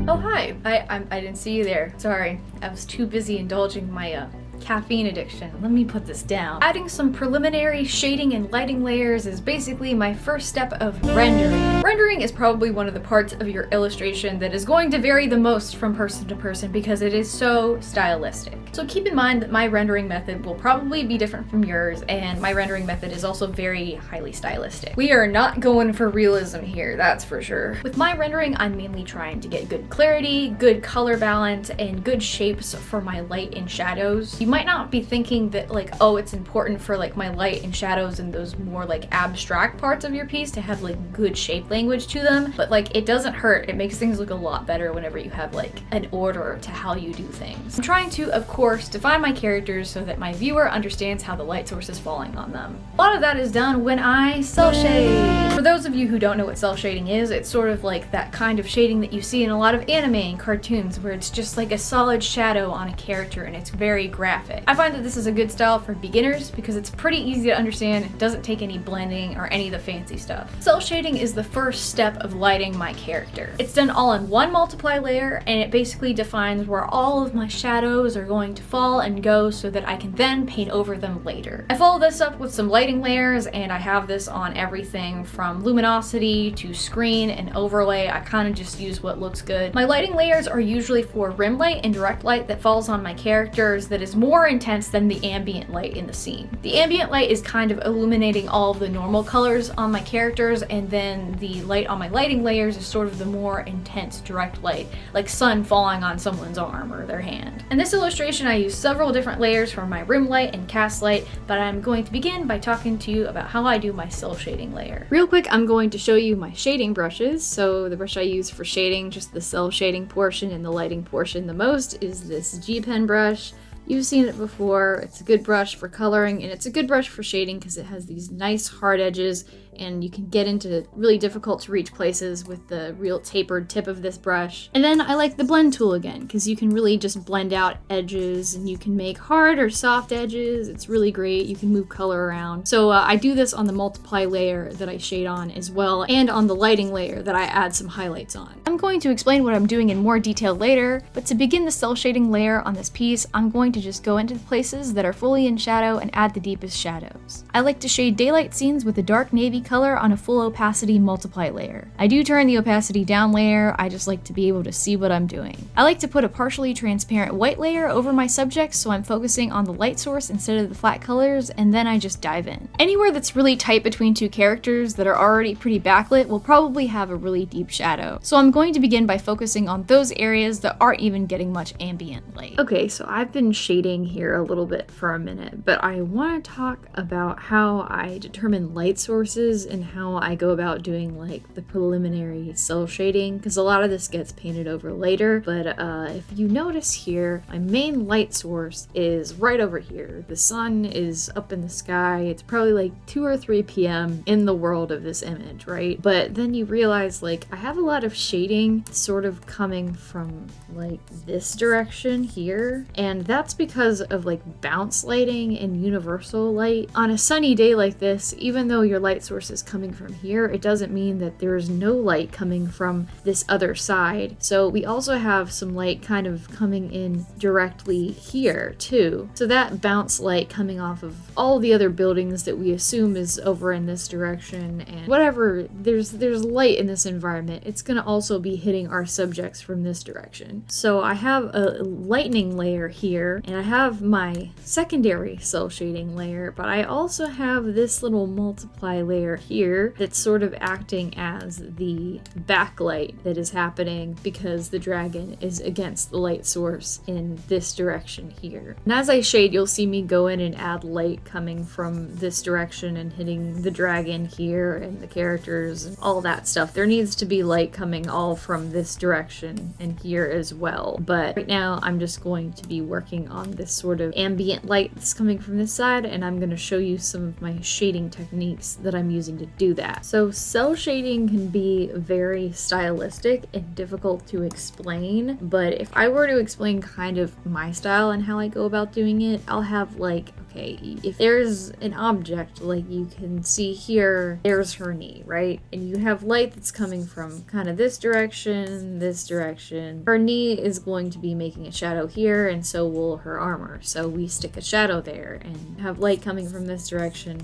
Oh hi, I didn't see you there. Sorry, I was too busy indulging my caffeine addiction. Let me put this down. Adding some preliminary shading and lighting layers is basically my first step of rendering. Rendering is probably one of the parts of your illustration that is going to vary the most from person to person because it is so stylistic. So keep in mind that my rendering method will probably be different from yours, and my rendering method is also very highly stylistic. We are not going for realism here, that's for sure. With my rendering, I'm mainly trying to get good clarity, good color balance, and good shapes for my light and shadows. You might not be thinking that like, oh, it's important for like my light and shadows and those more like abstract parts of your piece to have like good shape language to them, but like it doesn't hurt. It makes things look a lot better whenever you have like an order to how you do things. I'm trying to, of course, define my characters so that my viewer understands how the light source is falling on them. A lot of that is done when I cel shade. For those of you who don't know what cel shading is, it's sort of like that kind of shading that you see in a lot of anime and cartoons where it's just like a solid shadow on a character and it's very graphic. I find that this is a good style for beginners because it's pretty easy to understand, it doesn't take any blending or any of the fancy stuff. Cel shading is the first step of lighting my character. It's done all in one multiply layer and it basically defines where all of my shadows are going to fall and go so that I can then paint over them later. I follow this up with some lighting layers and I have this on everything from luminosity to screen and overlay. I kind of just use what looks good. My lighting layers are usually for rim light and direct light that falls on my characters that is more intense than the ambient light in the scene. The ambient light is kind of illuminating all of the normal colors on my characters, and then the light on my lighting layers is sort of the more intense direct light, like sun falling on someone's arm or their hand. In this illustration, I use several different layers for my rim light and cast light, but I'm going to begin by talking to you about how I do my cel shading layer. Real quick, I'm going to show you my shading brushes. So the brush I use for shading, just the cel shading portion and the lighting portion the most, is this G Pen brush. You've seen it before. It's a good brush for coloring and it's a good brush for shading because it has these nice hard edges and you can get into really difficult to reach places with the real tapered tip of this brush. And then I like the blend tool again, because you can really just blend out edges and you can make hard or soft edges. It's really great. You can move color around. So I do this on the multiply layer that I shade on as well, and on the lighting layer that I add some highlights on. I'm going to explain what I'm doing in more detail later, but to begin the cell shading layer on this piece, I'm going to just go into the places that are fully in shadow and add the deepest shadows. I like to shade daylight scenes with a dark navy color on a full opacity multiply layer. I do turn the opacity down layer, I just like to be able to see what I'm doing. I like to put a partially transparent white layer over my subjects so I'm focusing on the light source instead of the flat colors, and then I just dive in. Anywhere that's really tight between two characters that are already pretty backlit will probably have a really deep shadow. So I'm going to begin by focusing on those areas that aren't even getting much ambient light. Okay, so I've been shading here a little bit for a minute, but I want to talk about how I determine light sources and how I go about doing like the preliminary cell shading, because a lot of this gets painted over later. But if you notice here, my main light source is right over here. The sun is up in the sky. It's probably like 2 or 3 p.m. in the world of this image, right? But then you realize like I have a lot of shading sort of coming from like this direction here, and that's because of like bounce lighting and universal light. On a sunny day like this, even though your light source is coming from here, it doesn't mean that there's no light coming from this other side. So we also have some light kind of coming in directly here too. So that bounce light coming off of all the other buildings that we assume is over in this direction, and whatever there's light in this environment, it's gonna also be hitting our subjects from this direction. So I have a lightning layer here, and I have my secondary cell shading layer, but I also have this little multiply layer here that's sort of acting as the backlight that is happening because the dragon is against the light source in this direction here. And as I shade, you'll see me go in and add light coming from this direction and hitting the dragon here and the characters and all that stuff. There needs to be light coming all from this direction and here as well. But right now I'm just going to be working on this sort of ambient light that's coming from this side, and I'm going to show you some of my shading techniques that I'm using to do that. So cell shading can be very stylistic and difficult to explain, but if I were to explain kind of my style and how I go about doing it, I'll have like, okay, if there's an object, like you can see here, there's her knee, right? And you have light that's coming from kind of this direction, this direction. Her knee is going to be making a shadow here, and so will her armor. So we stick a shadow there and have light coming from this direction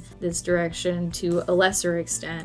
to a lesser extent.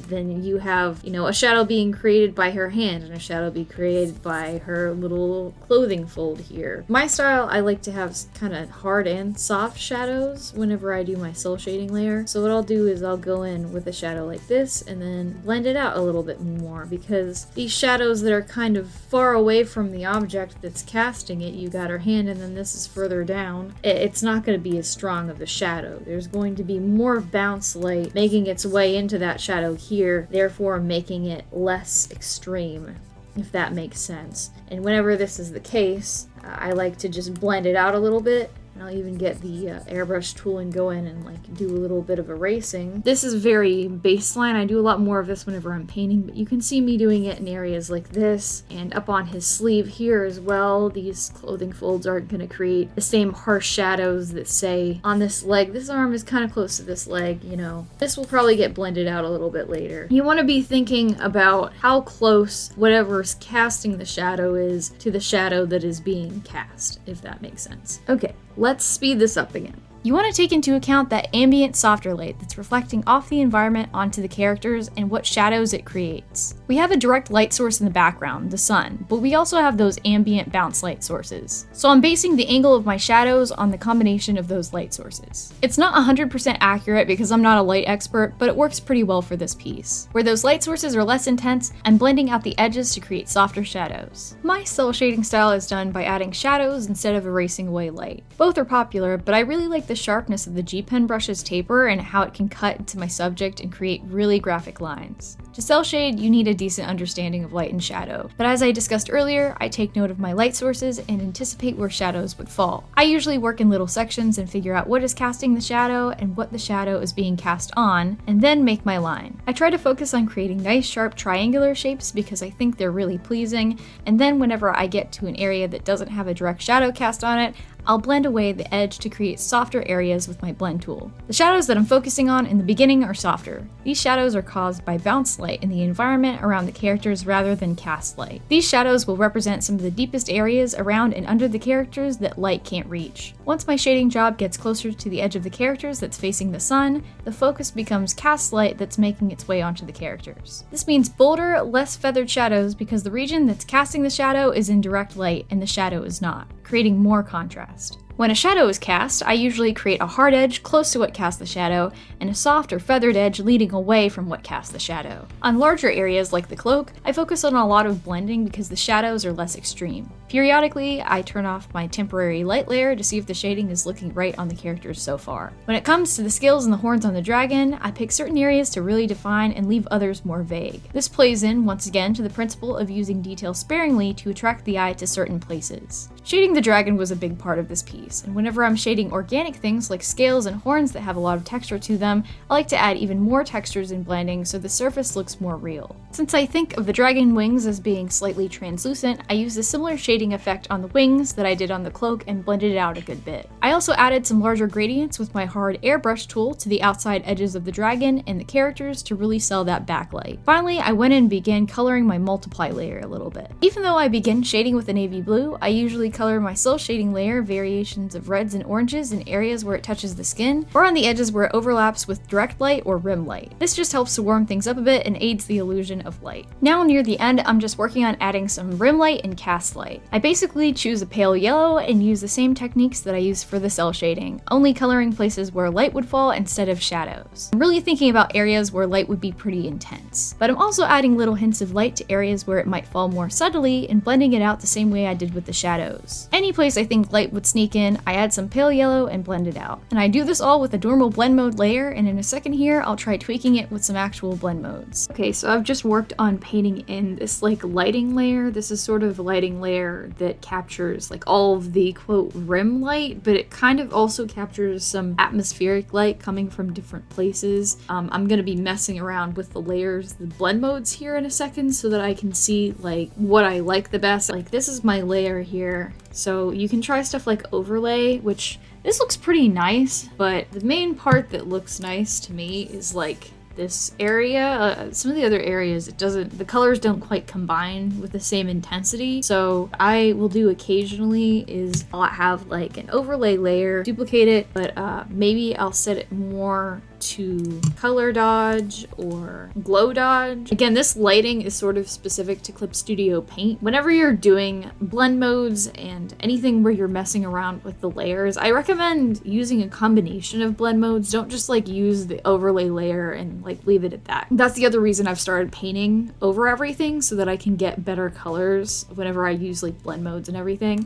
Then you have, you know, a shadow being created by her hand and a shadow be created by her little clothing fold here. My style, I like to have kind of hard and soft shadows whenever I do my cell shading layer. So what I'll do is I'll go in with a shadow like this and then blend it out a little bit more, because these shadows that are kind of far away from the object that's casting it, you got her hand and then this is further down, it's not going to be as strong of a shadow. There's going to be more bounce light making its way into that shadow here, therefore making it less extreme, if that makes sense. And whenever this is the case, I like to just blend it out a little bit. And I'll even get the airbrush tool and go in and like do a little bit of erasing. This is very baseline. I do a lot more of this whenever I'm painting, but you can see me doing it in areas like this and up on his sleeve here as well. These clothing folds aren't going to create the same harsh shadows that say on this leg. This arm is kind of close to this leg, you know. This will probably get blended out a little bit later. You want to be thinking about how close whatever's casting the shadow is to the shadow that is being cast, if that makes sense. Okay. Let's speed this up again. You want to take into account that ambient softer light that's reflecting off the environment onto the characters and what shadows it creates. We have a direct light source in the background, the sun, but we also have those ambient bounce light sources. So I'm basing the angle of my shadows on the combination of those light sources. It's not 100% accurate because I'm not a light expert, but it works pretty well for this piece. Where those light sources are less intense, I'm blending out the edges to create softer shadows. My cell shading style is done by adding shadows instead of erasing away light. Both are popular, but I really like the the sharpness of the G-Pen brush's taper and how it can cut into my subject and create really graphic lines. To cel shade, you need a decent understanding of light and shadow, but as I discussed earlier, I take note of my light sources and anticipate where shadows would fall. I usually work in little sections and figure out what is casting the shadow and what the shadow is being cast on, and then make my line. I try to focus on creating nice sharp triangular shapes because I think they're really pleasing, and then whenever I get to an area that doesn't have a direct shadow cast on it, I'll blend away the edge to create softer areas with my blend tool. The shadows that I'm focusing on in the beginning are softer. These shadows are caused by bounce light in the environment around the characters rather than cast light. These shadows will represent some of the deepest areas around and under the characters that light can't reach. Once my shading job gets closer to the edge of the characters that's facing the sun, the focus becomes cast light that's making its way onto the characters. This means bolder, less feathered shadows because the region that's casting the shadow is in direct light and the shadow is not, creating more contrast. When a shadow is cast, I usually create a hard edge close to what casts the shadow, and a soft or feathered edge leading away from what casts the shadow. On larger areas like the cloak, I focus on a lot of blending because the shadows are less extreme. Periodically, I turn off my temporary light layer to see if the shading is looking right on the characters so far. When it comes to the scales and the horns on the dragon, I pick certain areas to really define and leave others more vague. This plays in, once again, to the principle of using detail sparingly to attract the eye to certain places. Shading the dragon was a big part of this piece, and whenever I'm shading organic things like scales and horns that have a lot of texture to them, I like to add even more textures and blending so the surface looks more real. Since I think of the dragon wings as being slightly translucent, I used a similar shading effect on the wings that I did on the cloak and blended it out a good bit. I also added some larger gradients with my hard airbrush tool to the outside edges of the dragon and the characters to really sell that backlight. Finally, I went in and began coloring my multiply layer a little bit. Even though I begin shading with a navy blue, I usually color my cel shading layer variations of reds and oranges in areas where it touches the skin, or on the edges where it overlaps with direct light or rim light. This just helps to warm things up a bit and aids the illusion of light. Now near the end, I'm just working on adding some rim light and cast light. I basically choose a pale yellow and use the same techniques that I use for the cel shading, only coloring places where light would fall instead of shadows. I'm really thinking about areas where light would be pretty intense, but I'm also adding little hints of light to areas where it might fall more subtly and blending it out the same way I did with the shadows. Any place I think light would sneak in, I add some pale yellow and blend it out. And I do this all with a normal blend mode layer, and in a second here, I'll try tweaking it with some actual blend modes. Okay, so I've just worked on painting in this like lighting layer. This is sort of a lighting layer that captures like all of the quote rim light, but it kind of also captures some atmospheric light coming from different places. I'm gonna be messing around with the layers, the blend modes here in a second so that I can see like what I like the best. Like this is my layer here. So you can try stuff like overlay, which this looks pretty nice, but the main part that looks nice to me is like this area. Some of the other areas, the colors don't quite combine with the same intensity. So I will do occasionally is I'll have like an overlay layer, duplicate it, but maybe I'll set it more to color dodge or glow dodge. Again, this lighting is sort of specific to Clip Studio Paint. Whenever you're doing blend modes and anything where you're messing around with the layers, I recommend using a combination of blend modes. Don't just like use the overlay layer and like leave it at that. That's the other reason I've started painting over everything so that I can get better colors whenever I use like blend modes and everything.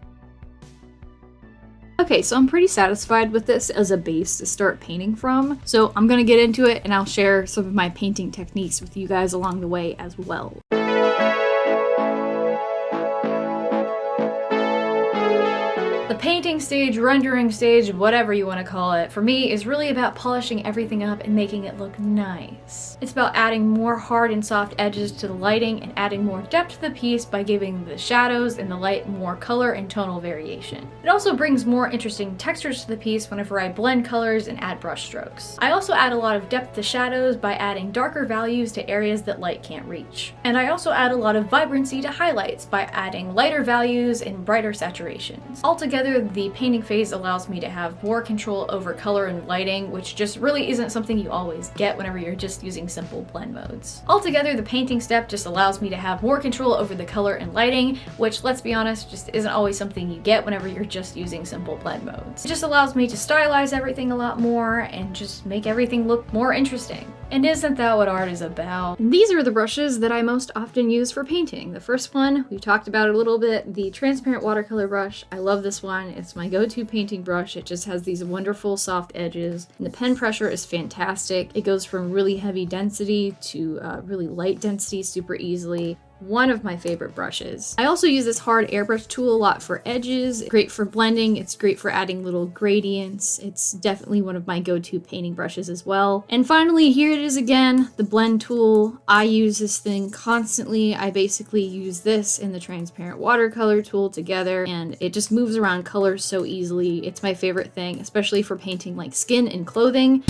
Okay, so I'm pretty satisfied with this as a base to start painting from. So I'm gonna get into it and I'll share some of my painting techniques with you guys along the way as well. The painting stage, rendering stage, whatever you want to call it, for me is really about polishing everything up and making it look nice. It's about adding more hard and soft edges to the lighting and adding more depth to the piece by giving the shadows and the light more color and tonal variation. It also brings more interesting textures to the piece whenever I blend colors and add brush strokes. I also add a lot of depth to shadows by adding darker values to areas that light can't reach. And I also add a lot of vibrancy to highlights by adding lighter values and brighter saturations. Altogether, the painting phase allows me to have more control over color and lighting, which just really isn't something you always get whenever you're just using simple blend modes. Altogether, the painting step just allows me to have more control over the color and lighting, which, let's be honest, just isn't always something you get whenever you're just using simple blend modes. It just allows me to stylize everything a lot more and just make everything look more interesting. And isn't that what art is about? And these are the brushes that I most often use for painting. The first one, we talked about it a little bit, the transparent watercolor brush. I love this one. It's my go-to painting brush. It just has these wonderful soft edges. And the pen pressure is fantastic. It goes from really heavy density to really light density super easily. One of my favorite brushes. I also use this hard airbrush tool a lot for edges. Great for blending. It's great for adding little gradients. It's definitely one of my go-to painting brushes as well. And finally, here it is again, the blend tool. I use this thing constantly. I basically use this and the transparent watercolor tool together, and it just moves around colors so easily. It's my favorite thing, especially for painting like skin and clothing.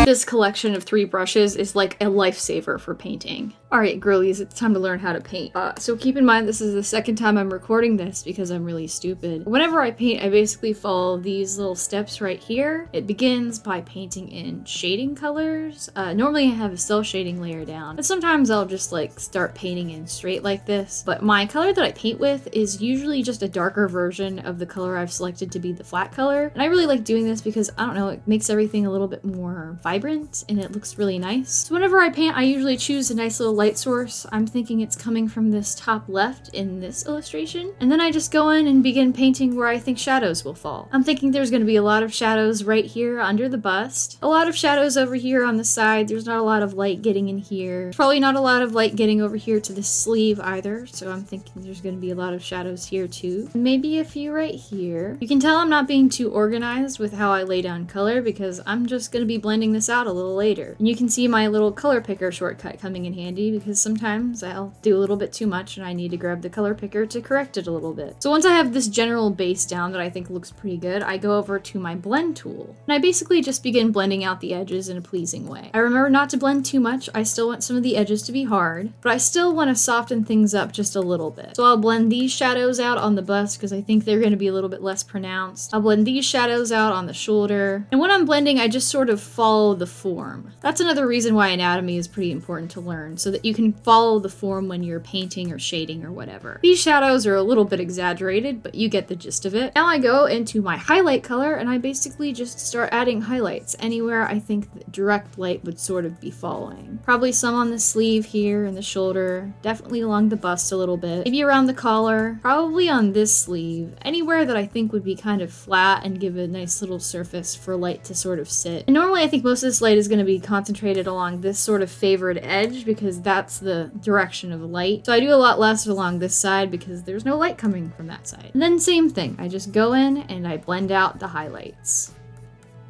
This collection of 3 brushes is like a lifesaver for painting. Alright girlies, it's time to learn how to paint. So keep in mind this is the second time I'm recording this because I'm really stupid. Whenever I paint, I basically follow these little steps right here. It begins by painting in shading colors. Normally I have a cell shading layer down, but sometimes I'll just like start painting in straight like this. But my color that I paint with is usually just a darker version of the color I've selected to be the flat color. And I really like doing this because, I don't know, it makes everything a little bit more vibrant and it looks really nice. So whenever I paint, I usually choose a nice little light source. I'm thinking it's coming from this top left in this illustration. And then I just go in and begin painting where I think shadows will fall. I'm thinking there's going to be a lot of shadows right here under the bust. A lot of shadows over here on the side. There's not a lot of light getting in here. Probably not a lot of light getting over here to the sleeve either. So I'm thinking there's going to be a lot of shadows here too. Maybe a few right here. You can tell I'm not being too organized with how I lay down color because I'm just going to be blending this out a little later. And you can see my little color picker shortcut coming in handy because sometimes I'll do a little bit too much and I need to grab the color picker to correct it a little bit. So once I have this general base down that I think looks pretty good, I go over to my blend tool. And I basically just begin blending out the edges in a pleasing way. I remember not to blend too much. I still want some of the edges to be hard, but I still want to soften things up just a little bit. So I'll blend these shadows out on the bust because I think they're going to be a little bit less pronounced. I'll blend these shadows out on the shoulder. And when I'm blending, I just sort of follow the form. That's another reason why anatomy is pretty important to learn, so that you can follow the form when you're painting or shading or whatever. These shadows are a little bit exaggerated, but you get the gist of it. Now I go into my highlight color and I basically just start adding highlights anywhere I think the direct light would sort of be following. Probably some on the sleeve here and the shoulder, definitely along the bust a little bit, maybe around the collar, probably on this sleeve, anywhere that I think would be kind of flat and give a nice little surface for light to sort of sit. And normally I think most of this light is going to be concentrated along this sort of favored edge because that's the direction of light. So I do a lot less along this side because there's no light coming from that side. And then same thing, I just go in and I blend out the highlights.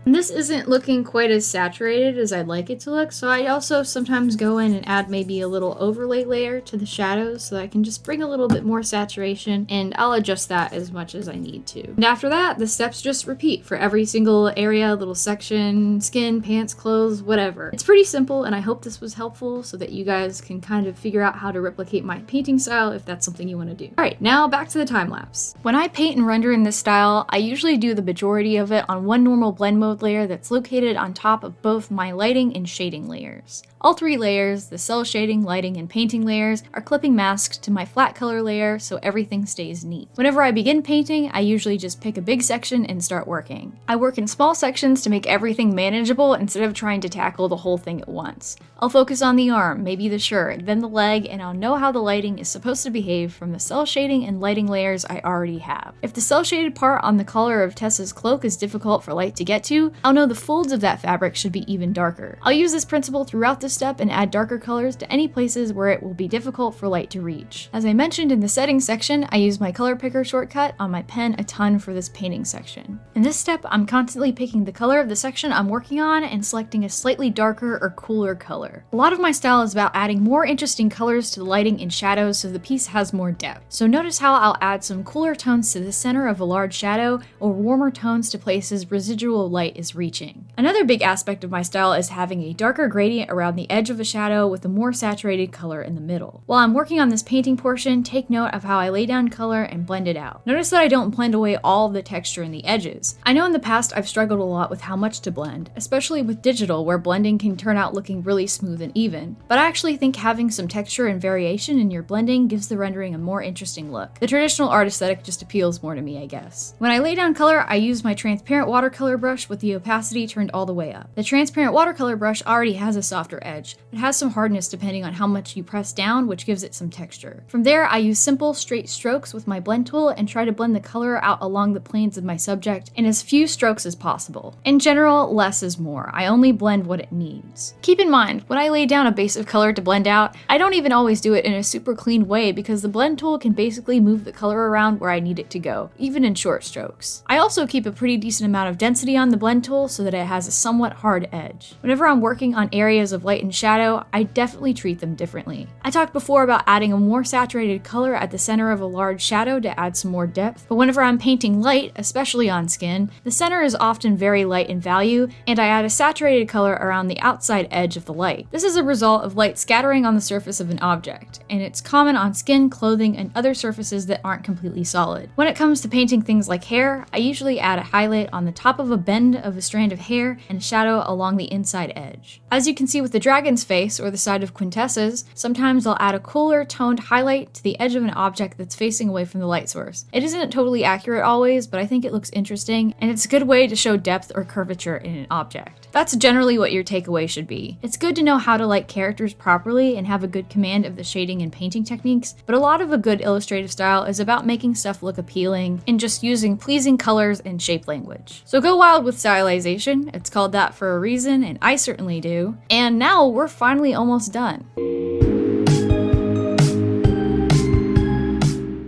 And this isn't looking quite as saturated as I'd like it to look, so I also sometimes go in and add maybe a little overlay layer to the shadows so that I can just bring a little bit more saturation, and I'll adjust that as much as I need to. And after that, the steps just repeat for every single area, little section, skin, pants, clothes, whatever. It's pretty simple, and I hope this was helpful so that you guys can kind of figure out how to replicate my painting style if that's something you want to do. Alright, now back to the time lapse. When I paint and render in this style, I usually do the majority of it on one normal blend mode layer that's located on top of both my lighting and shading layers. All 3 layers, the cell shading, lighting, and painting layers, are clipping masked to my flat color layer so everything stays neat. Whenever I begin painting, I usually just pick a big section and start working. I work in small sections to make everything manageable instead of trying to tackle the whole thing at once. I'll focus on the arm, maybe the shirt, then the leg, and I'll know how the lighting is supposed to behave from the cell shading and lighting layers I already have. If the cell shaded part on the collar of Tessa's cloak is difficult for light to get to, I'll know the folds of that fabric should be even darker. I'll use this principle throughout the step and add darker colors to any places where it will be difficult for light to reach. As I mentioned in the settings section, I use my color picker shortcut on my pen a ton for this painting section. In this step, I'm constantly picking the color of the section I'm working on and selecting a slightly darker or cooler color. A lot of my style is about adding more interesting colors to the lighting and shadows so the piece has more depth. So notice how I'll add some cooler tones to the center of a large shadow or warmer tones to places residual light is reaching. Another big aspect of my style is having a darker gradient around the the edge of a shadow with a more saturated color in the middle. While I'm working on this painting portion, take note of how I lay down color and blend it out. Notice that I don't blend away all of the texture in the edges. I know in the past I've struggled a lot with how much to blend, especially with digital where blending can turn out looking really smooth and even, but I actually think having some texture and variation in your blending gives the rendering a more interesting look. The traditional art aesthetic just appeals more to me, I guess. When I lay down color, I use my transparent watercolor brush with the opacity turned all the way up. The transparent watercolor brush already has a softer edge, but has some hardness depending on how much you press down, which gives it some texture. From there, I use simple, straight strokes with my blend tool and try to blend the color out along the planes of my subject in as few strokes as possible. In general, less is more. I only blend what it needs. Keep in mind, when I lay down a base of color to blend out, I don't even always do it in a super clean way because the blend tool can basically move the color around where I need it to go, even in short strokes. I also keep a pretty decent amount of density on the blend tool so that it has a somewhat hard edge. Whenever I'm working on areas of light and shadow, I definitely treat them differently. I talked before about adding a more saturated color at the center of a large shadow to add some more depth, but whenever I'm painting light, especially on skin, the center is often very light in value, and I add a saturated color around the outside edge of the light. This is a result of light scattering on the surface of an object, and it's common on skin, clothing, and other surfaces that aren't completely solid. When it comes to painting things like hair, I usually add a highlight on the top of a bend of a strand of hair and a shadow along the inside edge. As you can see with the dragon's face or the side of Quintessa's, sometimes I'll add a cooler toned highlight to the edge of an object that's facing away from the light source. It isn't totally accurate always, but I think it looks interesting, and it's a good way to show depth or curvature in an object. That's generally what your takeaway should be. It's good to know how to light characters properly and have a good command of the shading and painting techniques, but a lot of a good illustrative style is about making stuff look appealing and just using pleasing colors and shape language. So go wild with stylization. It's called that for a reason, and I certainly do. And now we're finally almost done.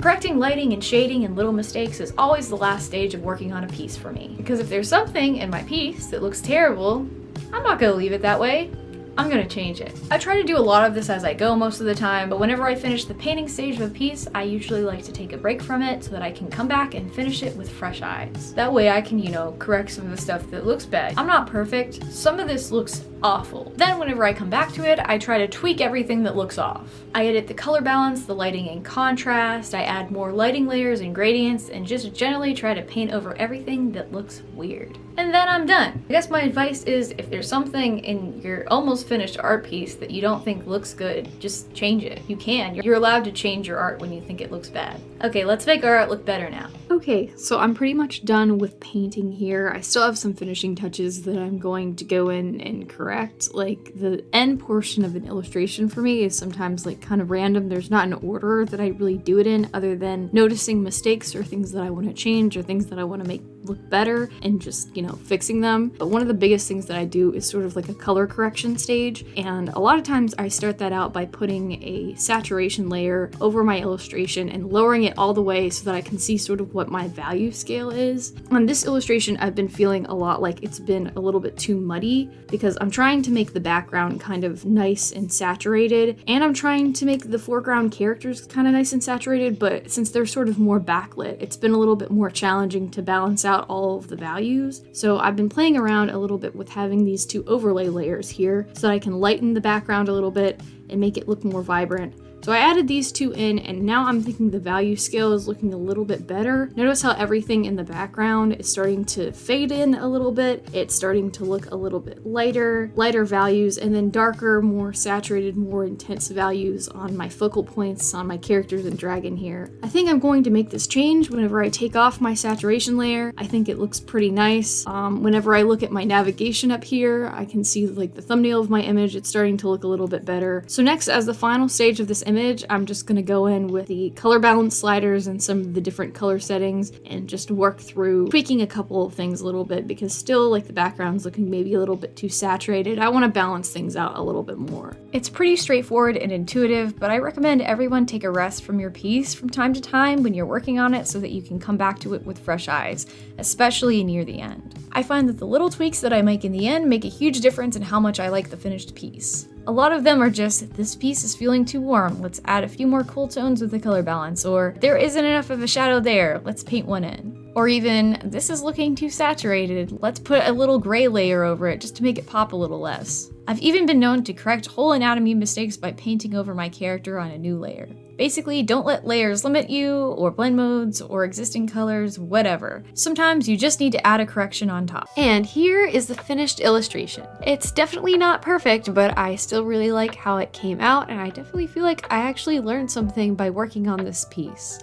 Correcting lighting and shading and little mistakes is always the last stage of working on a piece for me. Because if there's something in my piece that looks terrible, I'm not gonna leave it that way. I'm gonna change it. I try to do a lot of this as I go most of the time, but whenever I finish the painting stage of a piece, I usually like to take a break from it so that I can come back and finish it with fresh eyes. That way I can, correct some of the stuff that looks bad. I'm not perfect. Some of this looks awful. Then whenever I come back to it, I try to tweak everything that looks off. I edit the color balance, the lighting and contrast, I add more lighting layers and gradients, and just generally try to paint over everything that looks weird. And then I'm done. I guess my advice is if there's something in your almost finished art piece that you don't think looks good, just change it. You can. You're allowed to change your art when you think it looks bad. Okay, let's make our art look better now. Okay, so I'm pretty much done with painting here. I still have some finishing touches that I'm going to go in and correct. Like the end portion of an illustration for me is sometimes like kind of random. There's not an order that I really do it in other than noticing mistakes or things that I want to change or things that I want to make look better and just, fixing them. But one of the biggest things that I do is sort of like a color correction stage. And a lot of times I start that out by putting a saturation layer over my illustration and lowering it all the way so that I can see sort of what my value scale is. On this illustration, I've been feeling a lot like it's been a little bit too muddy because I'm trying to make the background kind of nice and saturated, and I'm trying to make the foreground characters kind of nice and saturated, but since they're sort of more backlit, it's been a little bit more challenging to balance out all of the values. So I've been playing around a little bit with having these two overlay layers here so that I can lighten the background a little bit and make it look more vibrant. So I added these two in, and now I'm thinking the value scale is looking a little bit better. Notice how everything in the background is starting to fade in a little bit. It's starting to look a little bit lighter values, and then darker, more saturated, more intense values on my focal points, on my characters and dragon here. I think I'm going to make this change whenever I take off my saturation layer. I think it looks pretty nice. Whenever I look at my navigation up here, I can see like the thumbnail of my image. It's starting to look a little bit better. So next, as the final stage of this image, I'm just going to go in with the color balance sliders and some of the different color settings and just work through tweaking a couple of things a little bit because still like the background's looking maybe a little bit too saturated. I want to balance things out a little bit more. It's pretty straightforward and intuitive, but I recommend everyone take a rest from your piece from time to time when you're working on it so that you can come back to it with fresh eyes, especially near the end. I find that the little tweaks that I make in the end make a huge difference in how much I like the finished piece. A lot of them are just, this piece is feeling too warm, let's add a few more cool tones with the color balance, or there isn't enough of a shadow there, let's paint one in. Or even, this is looking too saturated, let's put a little gray layer over it just to make it pop a little less. I've even been known to correct whole anatomy mistakes by painting over my character on a new layer. Basically, don't let layers limit you, or blend modes, or existing colors, whatever. Sometimes you just need to add a correction on top. And here is the finished illustration. It's definitely not perfect, but I still really like how it came out, and I definitely feel like I actually learned something by working on this piece.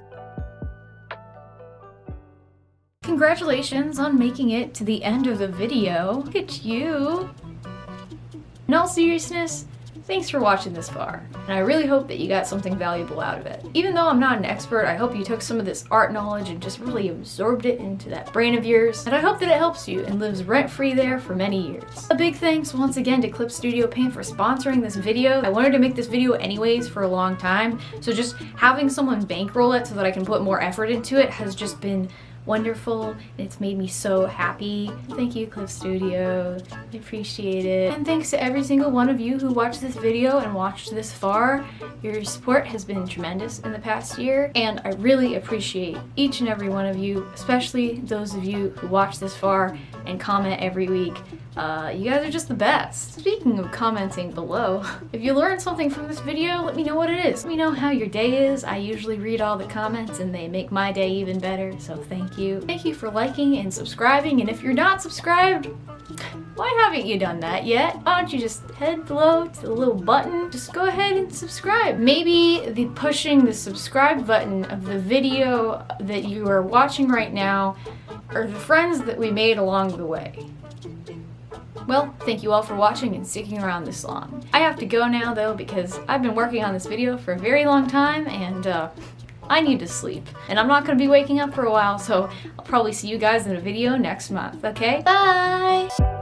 Congratulations on making it to the end of the video. Look at you. In all seriousness, thanks for watching this far, and I really hope that you got something valuable out of it. Even though I'm not an expert, I hope you took some of this art knowledge and just really absorbed it into that brain of yours, and I hope that it helps you and lives rent-free there for many years. A big thanks once again to Clip Studio Paint for sponsoring this video. I wanted to make this video anyways for a long time, so just having someone bankroll it so that I can put more effort into it has just been wonderful. It's made me so happy. Thank you, Clip Studio. I appreciate it. And thanks to every single one of you who watched this video and watched this far. Your support has been tremendous in the past year, and I really appreciate each and every one of you, especially those of you who watch this far and comment every week. You guys are just the best. Speaking of commenting below, if you learned something from this video, let me know what it is. Let me know how your day is. I usually read all the comments and they make my day even better, so thank you. Thank you for liking and subscribing, and if you're not subscribed, why haven't you done that yet? Why don't you just head below to the little button, just go ahead and subscribe. Maybe pushing the subscribe button of the video that you are watching right now are the friends that we made along the way. Well, thank you all for watching and sticking around this long. I have to go now though because I've been working on this video for a very long time and I need to sleep. And I'm not going to be waking up for a while, so I'll probably see you guys in a video next month, okay? Bye!